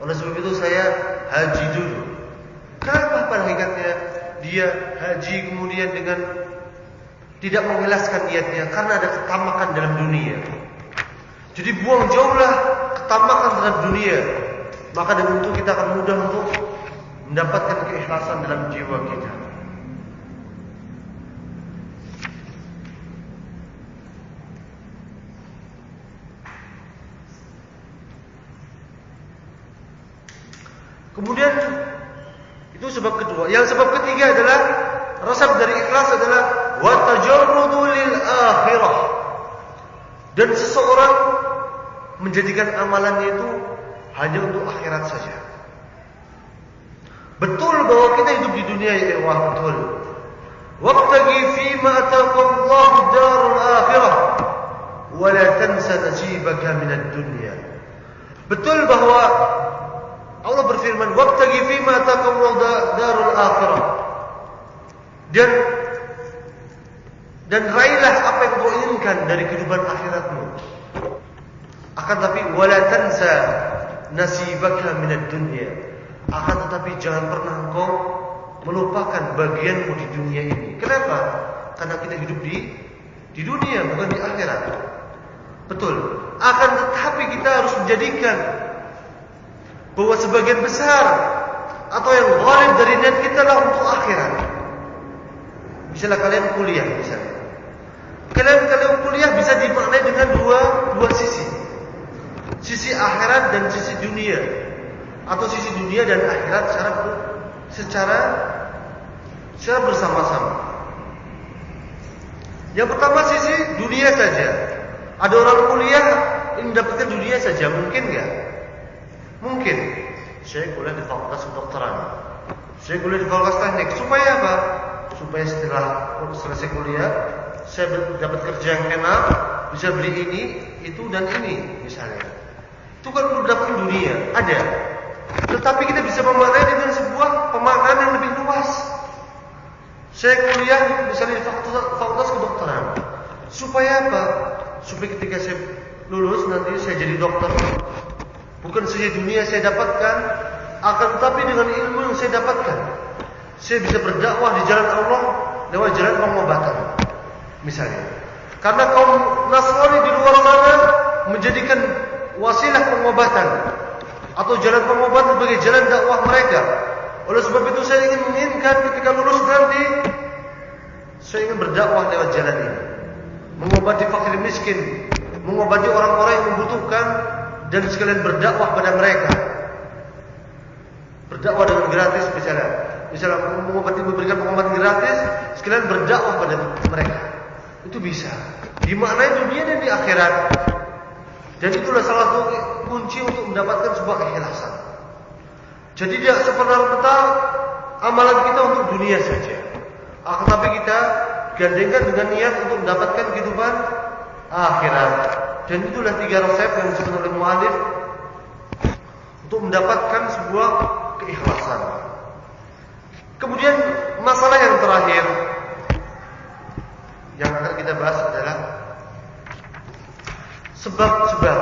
Oleh sebab itu saya haji dulu. Kenapa pada hakikatnya dia haji kemudian dengan tidak mengikhlaskan niatnya? Karena ada ketamakan dalam dunia. Jadi buang jauhlah ketamakan terhadap dunia. Maka dengan itu kita akan mudah untuk mendapatkan keikhlasan dalam jiwa kita. Kemudian Itu sebab kedua. Yang sebab ketiga adalah resep dari ikhlas adalah wa tajarrudu lil akhirah. Dan seseorang menjadikan amalannya itu hanya untuk akhirat saja. Betul bahwa kita hidup di dunia ya ikhwah, betul. Wabtaghi fima ataqallahu darul akhirah wa la tansa nasibaka minad dunya. Betul bahwa Allah berfirman wabtaghi fima ataqallahu darul akhirah. Dan raihlah apa yang kau inginkan dari kehidupan akhiratmu. Akan tetapi wala tansa nasibaka minad dunya. Akan tetapi jangan pernah engkau melupakan bagianmu di dunia ini. Kenapa? Karena kita hidup di dunia, bukan di akhirat. Betul. Akan tetapi kita harus menjadikan bahwa sebagian besar atau yang ghalib dari niat kita lah untuk akhirat. Misalnya kalian kuliah, misalnya kalian kuliah bisa dimaknai dengan dua sisi. Sisi akhirat dan sisi dunia, atau sisi dunia dan akhirat secara bersama-sama. Yang pertama sisi dunia saja. Ada orang kuliah ingin mendapatkan dunia saja, mungkin enggak? Mungkin. Saya kuliah di fakultas kedokteran, saya kuliah di fakultas teknik. Supaya apa? Supaya setelah selesai kuliah saya dapat kerja yang enak, bisa beli ini, itu dan ini misalnya. Itu kan untuk mendapatkan dunia, ada. Tetapi kita bisa memaknai dengan sebuah pemaknaan yang lebih luas. Saya kuliah misalnya di fakultas kedokteran. Supaya apa? Supaya ketika saya lulus nanti saya jadi dokter, bukan saja dunia saya dapatkan, akan tetapi dengan ilmu yang saya dapatkan, saya bisa berdakwah di jalan Allah lewat jalan pengobatan. Misalnya, karena kaum Nasrani di luar sana menjadikan wasilah pengobatan atau jalan pengobatan sebagai jalan dakwah mereka. Oleh sebab itu saya menginginkan ketika lulus nanti saya ingin berdakwah lewat jalan ini, mengobati fakir miskin, mengobati orang-orang yang membutuhkan, dan sekalian berdakwah pada mereka. Berdakwah dengan gratis misalnya memberikan pengobatan gratis, sekalian berdakwah pada mereka. Itu bisa dimaknai dunia dan di akhirat. Dan itulah salah satu kunci untuk mendapatkan sebuah keikhlasan. Jadi tidak semerta-merta amalan kita untuk dunia saja, akan tapi kita gandengkan dengan niat untuk mendapatkan kehidupan akhirat. Dan itulah 3 resep yang disebut oleh muallif untuk mendapatkan sebuah keikhlasan. Kemudian masalah yang terakhir yang akan kita bahas adalah sebab-sebab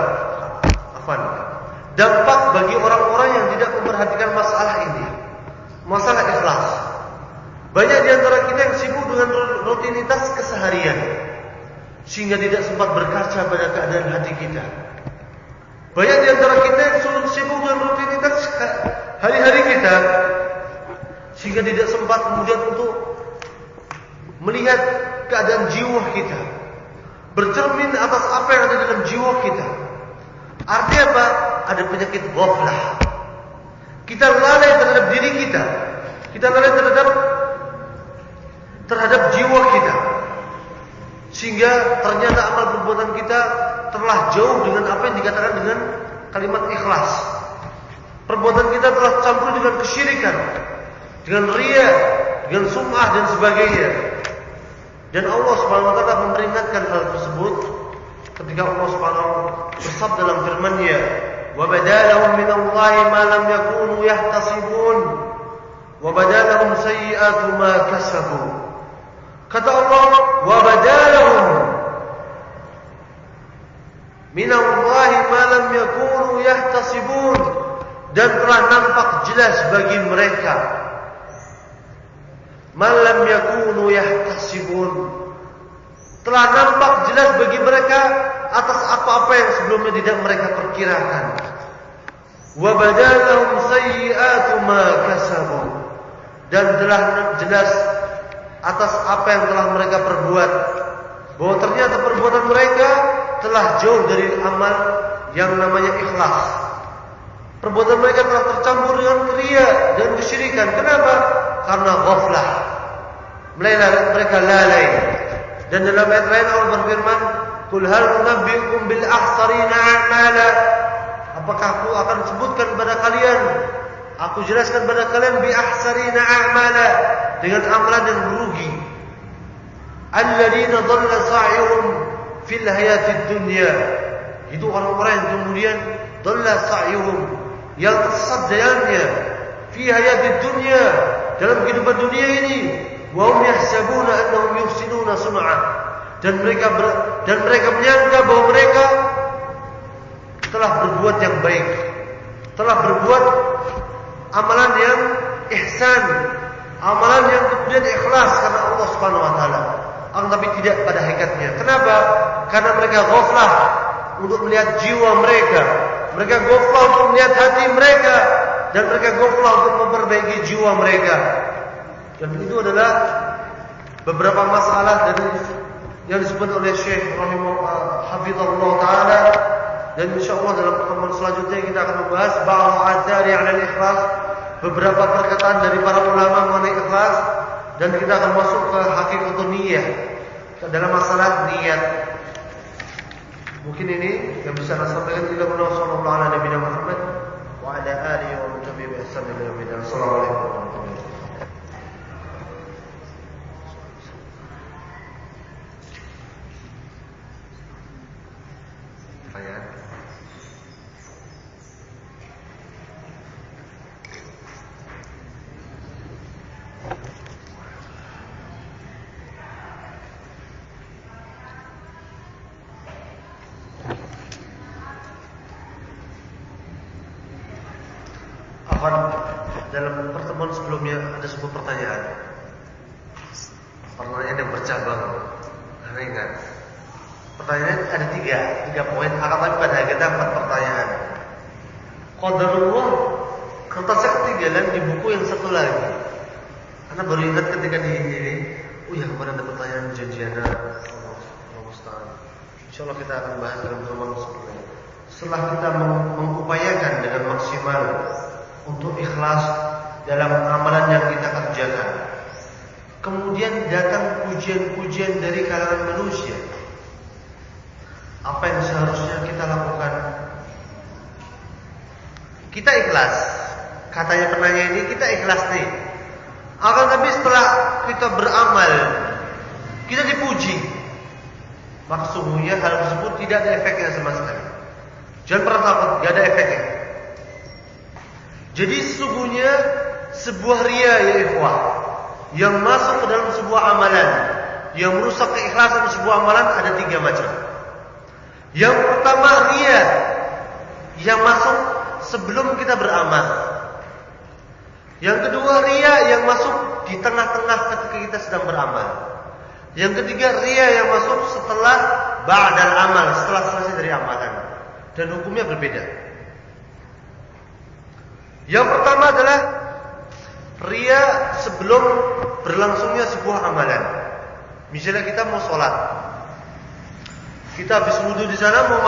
dampak bagi orang-orang yang tidak memperhatikan masalah ini, masalah ikhlas. Banyak di antara kita yang sibuk dengan rutinitas keseharian sehingga tidak sempat berkaca pada keadaan hati kita. Banyak di antara kita yang sibuk dengan rutinitas hari-hari kita sehingga tidak sempat kemudian untuk melihat keadaan jiwa kita, bercermin atas apa yang ada dalam jiwa kita. Artinya apa? Ada penyakit ghaflah. Kita lalai terhadap diri kita. Kita lalai terhadap jiwa kita. Sehingga ternyata amal perbuatan kita telah jauh dengan apa yang dikatakan dengan kalimat ikhlas. Perbuatan kita telah campur dengan kesyirikan, dengan riya, dengan sum'ah dan sebagainya. Dan Allah Subhanahu wa taala memperingatkan hal tersebut ketika Allah Subhanahu wa taala bersabda dalam firman-Nya, "Wa badalahum minallahi ma lam yakunu yahtasibun, wa badalahum sayyi'atu ma kasabu." Kata Allah, "Wa badalahum minallahi ma lam yakunu yahtasibun." Dan telah nampak jelas bagi mereka malam yakunu yahtasibun, telah nampak jelas bagi mereka atas apa-apa yang sebelumnya tidak mereka perkirakan. Wa badalahum sayyi'atu ma kasabu, dan telah jelas atas apa yang telah mereka perbuat, bahwa ternyata perbuatan mereka telah jauh dari amal yang namanya ikhlas. Perbuatan mereka telah tercampur dengan riya dan kesyirikan. Kenapa? Karena ghaflah. Mereka lalai. Dan dalam ayat lain Allah berfirman, "Qul hal nunabbi'ukum bil akhsarina a'mala." Apakah aku akan sebutkan kepada kalian, aku jelaskan kepada kalian bi ahsarina a'mala, dengan amalan yang merugi. Alladzina dhalla sa'yuhum fil hayatid dunya. Itu orang-orang yang kemudian dhalla sa'yuhum, yang tersesat jalannya fi hayatid dunya, dalam kehidupan dunia ini, wa hum yahsabuna annahum yuhsinuna sun'a, dan mereka menyangka bahwa mereka telah berbuat yang baik, telah berbuat amalan yang ihsan, amalan yang kemudian ikhlas karena Allah Subhanahu wa taala, tapi tidak pada hakikatnya. Kenapa? Karena mereka ghaflah untuk melihat jiwa mereka, mereka ghaflah untuk melihat hati mereka, dan mereka ghaflah untuk memperbaiki jiwa mereka. Dan itu adalah beberapa masalah dari yang disebut oleh Syekh Hafizahullah Ta'ala. Dan insyaAllah dalam pertemuan selanjutnya kita akan membahas ba'al adari 'ala al-ikhlas, beberapa perkataan dari para ulama mengenai ikhlas, dan kita akan masuk ke hakikatul niyah dalam masalah niat. Mungkin ini yang bisa saya sampaikan. Sallallahu ala nabiyina Muhammad wa ala alihi wa sahbihi bi ihsan ila yaumil din. Assalamualaikum warahmatullahi wabarakatuh. Dalam pertemuan sebelumnya ada sebuah pertanyaan yang bercabang. Anda ingat? Pertanyaan ada tiga poin. Akan pada kita 4 pertanyaan. Qadarullah kertasnya ketinggalan di buku yang satu lagi. Anda baru ingat ketika di ini. Ya kemarin ada pertanyaan janjiana. Allah Ustaz. Insyaallah kita akan bahas dalam pertemuan sebelumnya. Setelah kita mengupayakan dengan maksimal untuk ikhlas dalam amalan yang kita kerjakan, kemudian datang pujian-pujian dari kalangan manusia, apa yang seharusnya kita lakukan? Kita ikhlas. Katanya penanya ini, kita ikhlas nih. Akan tapi setelah kita beramal, kita dipuji, maka sungguhnya hal tersebut tidak ada efeknya sama sekali. Jangan pernah takut, tidak ada efeknya. Jadi sesungguhnya sebuah riya, ya ikhwah, yang masuk ke dalam sebuah amalan, yang merusak keikhlasan sebuah amalan, ada 3 macam. Yang pertama, riya yang masuk sebelum kita beramal. Yang kedua, riya yang masuk di tengah-tengah ketika kita sedang beramal. Yang ketiga, riya yang masuk setelah ba'dal amal, setelah selesai dari amalan. Dan hukumnya berbeda. Yang pertama adalah riya sebelum berlangsungnya sebuah amalan. Misalnya kita mau sholat, kita habis wudhu di sana, mau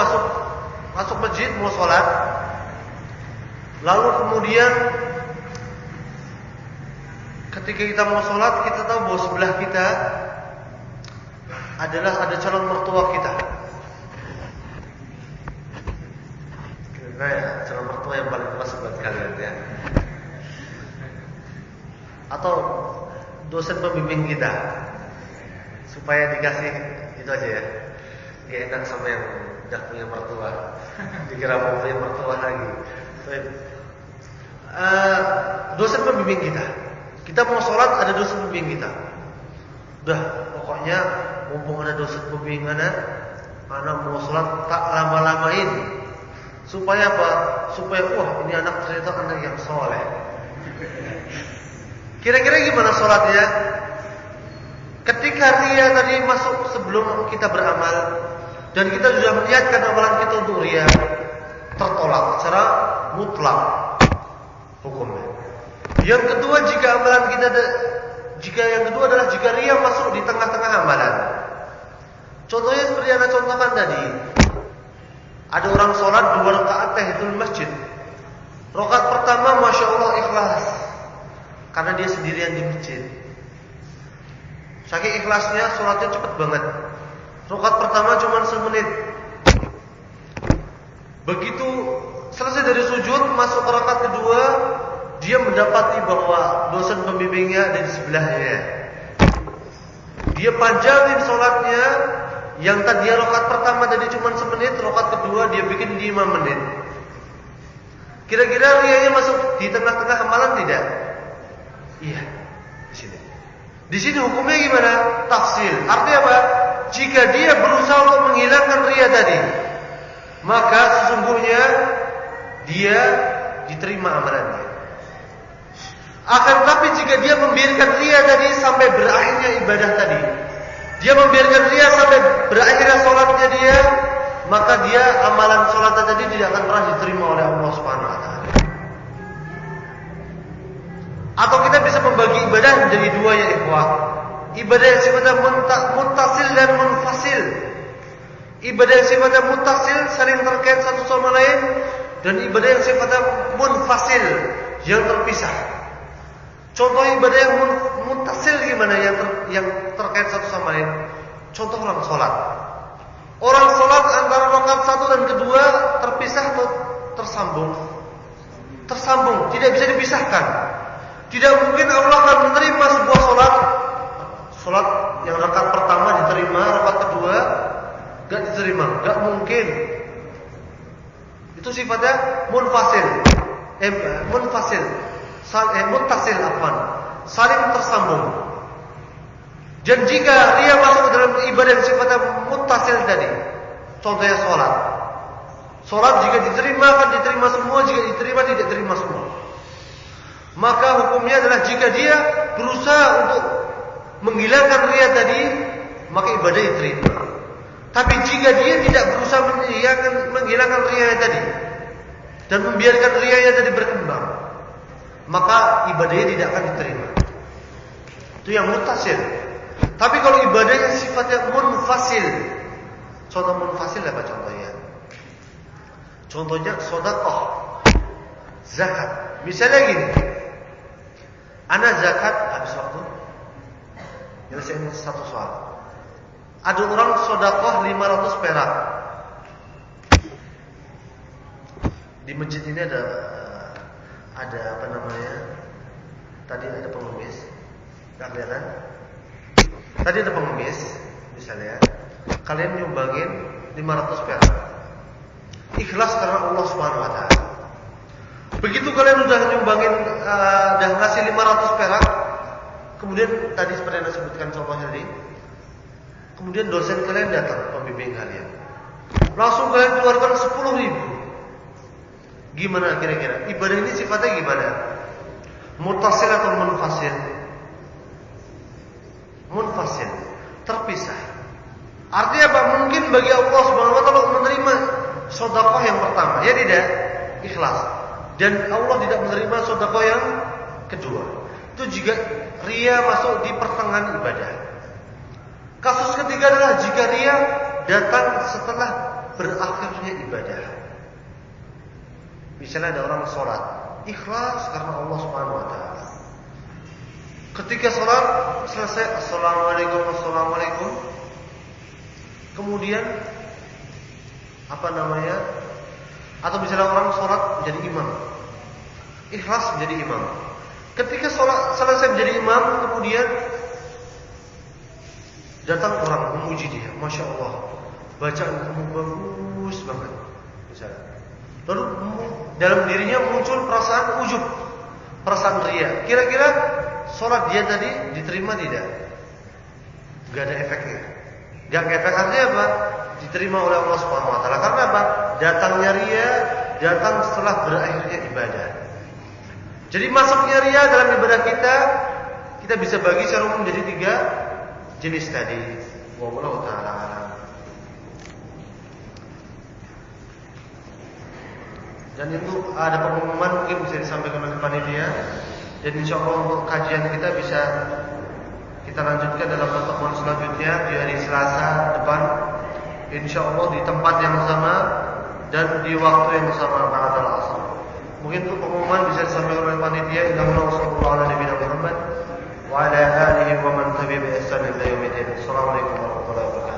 masuk masjid, mau sholat, lalu kemudian ketika kita mau sholat, kita tahu bahwa sebelah kita ada calon mertua kita. Kira-kira calon mertua yang paling pas buat kalian ya. Atau dosen pembimbing kita, supaya dikasih itu aja ya. Gak enak sama yang udah punya mertua, dikira mau punya mertua lagi. Dosen pembimbing kita mau sholat, ada dosen pembimbing kita. Udah, pokoknya mumpung ada dosen pembimbing anak mau sholat tak lama-lamain. Supaya apa? Supaya ini anak ternyata anak yang soleh. Kira-kira gimana sholatnya? Ketika riya tadi masuk sebelum kita beramal, dan kita sudah meniatkan amalan kita untuk riya, tertolak secara mutlak hukumnya. Yang kedua, yang kedua adalah jika riya masuk di tengah-tengah amalan. Contohnya seperti yang Anda contohkan tadi. Ada orang sholat 2 rakaat tahiyatul masjid. Rakaat pertama Masya Allah ikhlas, karena dia sendirian di masjid. Saking ikhlasnya sholatnya cepat banget. Rakaat pertama cuma semenit. Begitu selesai dari sujud, masuk ke rakaat kedua, dia mendapati bahwa dosen pembimbingnya ada di sebelahnya. Dia panjangin sholatnya. Yang tadi rakaat pertama tadi cuma semenit, rakaat kedua dia bikin 5 menit. Kira-kira rianya masuk di tengah-tengah amalan tidak? Iya, di sini. Di sini hukumnya gimana? Tafsil. Artinya apa? Jika dia berusaha untuk menghilangkan ria tadi, maka sesungguhnya dia diterima amalannya. Akan tetapi jika dia membiarkan ria tadi sampai berakhirnya ibadah tadi, dia membiarkan ria sampai berakhirnya sholatnya dia, maka dia amalan sholat tadi tidak akan pernah diterima oleh Allah Subhanahu wa taala. Atau kita bisa membagi ibadah menjadi dua ya ikhwah. Ibadah yang sifatnya muttasil dan munfasil. Ibadah yang sifatnya muttasil saling terkait satu sama lain, dan ibadah yang sifatnya munfasil yang terpisah. Contoh ibadah yang muttasil gimana, yang terkait satu sama lain? Contoh orang sholat. Orang sholat antara rakaat 1 dan kedua terpisah atau tersambung? Tersambung, tidak bisa dipisahkan. Tidak mungkin Allah akan menerima sebuah sholat yang rakaat pertama diterima, rakaat kedua gak diterima, gak mungkin. Itu sifatnya munfasil, muttasil saling tersambung. Dan jika dia masuk dalam ibadah yang sifatnya muttasil tadi, contohnya sholat jika diterima akan diterima semua, jika diterima tidak diterima semua. Maka hukumnya adalah jika dia berusaha untuk menghilangkan ria tadi, maka ibadah diterima. Tapi jika dia tidak berusaha menghilangkan ria tadi dan membiarkan rianya tadi berkembang, maka ibadahnya tidak akan diterima. Itu yang muttasil. Tapi kalau ibadahnya sifatnya munfasil, contoh munfasil apa contohnya? Contohnya sedekah, zakat. Misalnya gini, ana zakat habis waktu. Nyelesain satu soal. Ada orang sedekah 500 perak. Di masjid ini ada apa namanya? Tadi ada pengemis. Enggak kelihatan? Tadi ada pengemis, misalnya. Kalian nyumbangin 500 perak. Ikhlas karena Allah Subhanahu wa taala. Begitu kalian udah nyumbangin, udah ngasih 500 perak, kemudian tadi seperti yang saya sebutkan contohnya tadi, kemudian dosen kalian datang, pembimbing kalian, langsung kalian keluarkan 10.000. Gimana kira-kira? Ibadah ini sifatnya gimana? Muttasil atau munfasil? Munfasil, terpisah. Artinya apa? Mungkin bagi Allah Subhanahu wa taala menerima sedekah yang pertama, ya tidak? Ikhlas. Dan Allah tidak menerima sedekah yang kedua. Itu jika ria masuk di pertengahan ibadah. Kasus ketiga adalah jika ria datang setelah berakhirnya ibadah. Misalnya ada orang sholat ikhlas karena Allah Subhanahu wa taala. Ketika sholat selesai, assalamualaikum. Kemudian atau misalnya orang sholat menjadi imam, ikhlas menjadi imam. Ketika sholat selesai menjadi imam, kemudian datang orang memuji dia, masya Allah, bacaan kamu bagus banget, misalnya. Lalu dalam dirinya muncul perasaan ujub, perasaan ria. Kira-kira sholat dia tadi diterima tidak? Gak ada efeknya. Gak ada efek, artinya apa? Diterima oleh Allah Subhanahu wa taala. Karena apa? Datangnya ria datang setelah berakhirnya ibadah. Jadi masuknya ria dalam ibadah kita bisa bagi secara umum menjadi 3 jenis tadi. Wallahu taala alam. Dan itu ada pengumuman mungkin bisa disampaikan oleh panitia. Dan insyaallah untuk kajian kita bisa kita lanjutkan dalam pertemuan selanjutnya di hari Selasa depan, insyaallah di tempat yang sama dan di waktu yang sama ba'dal asar. Mungkin untuk pengumuman bisa disampaikan oleh panitia. Innallaha sallallahu ala nabiyina Muhammad wa ala alihi wa man tabi'a bi ihsan ila yaumil din. Assalamualaikum warahmatullahi wabarakatuh.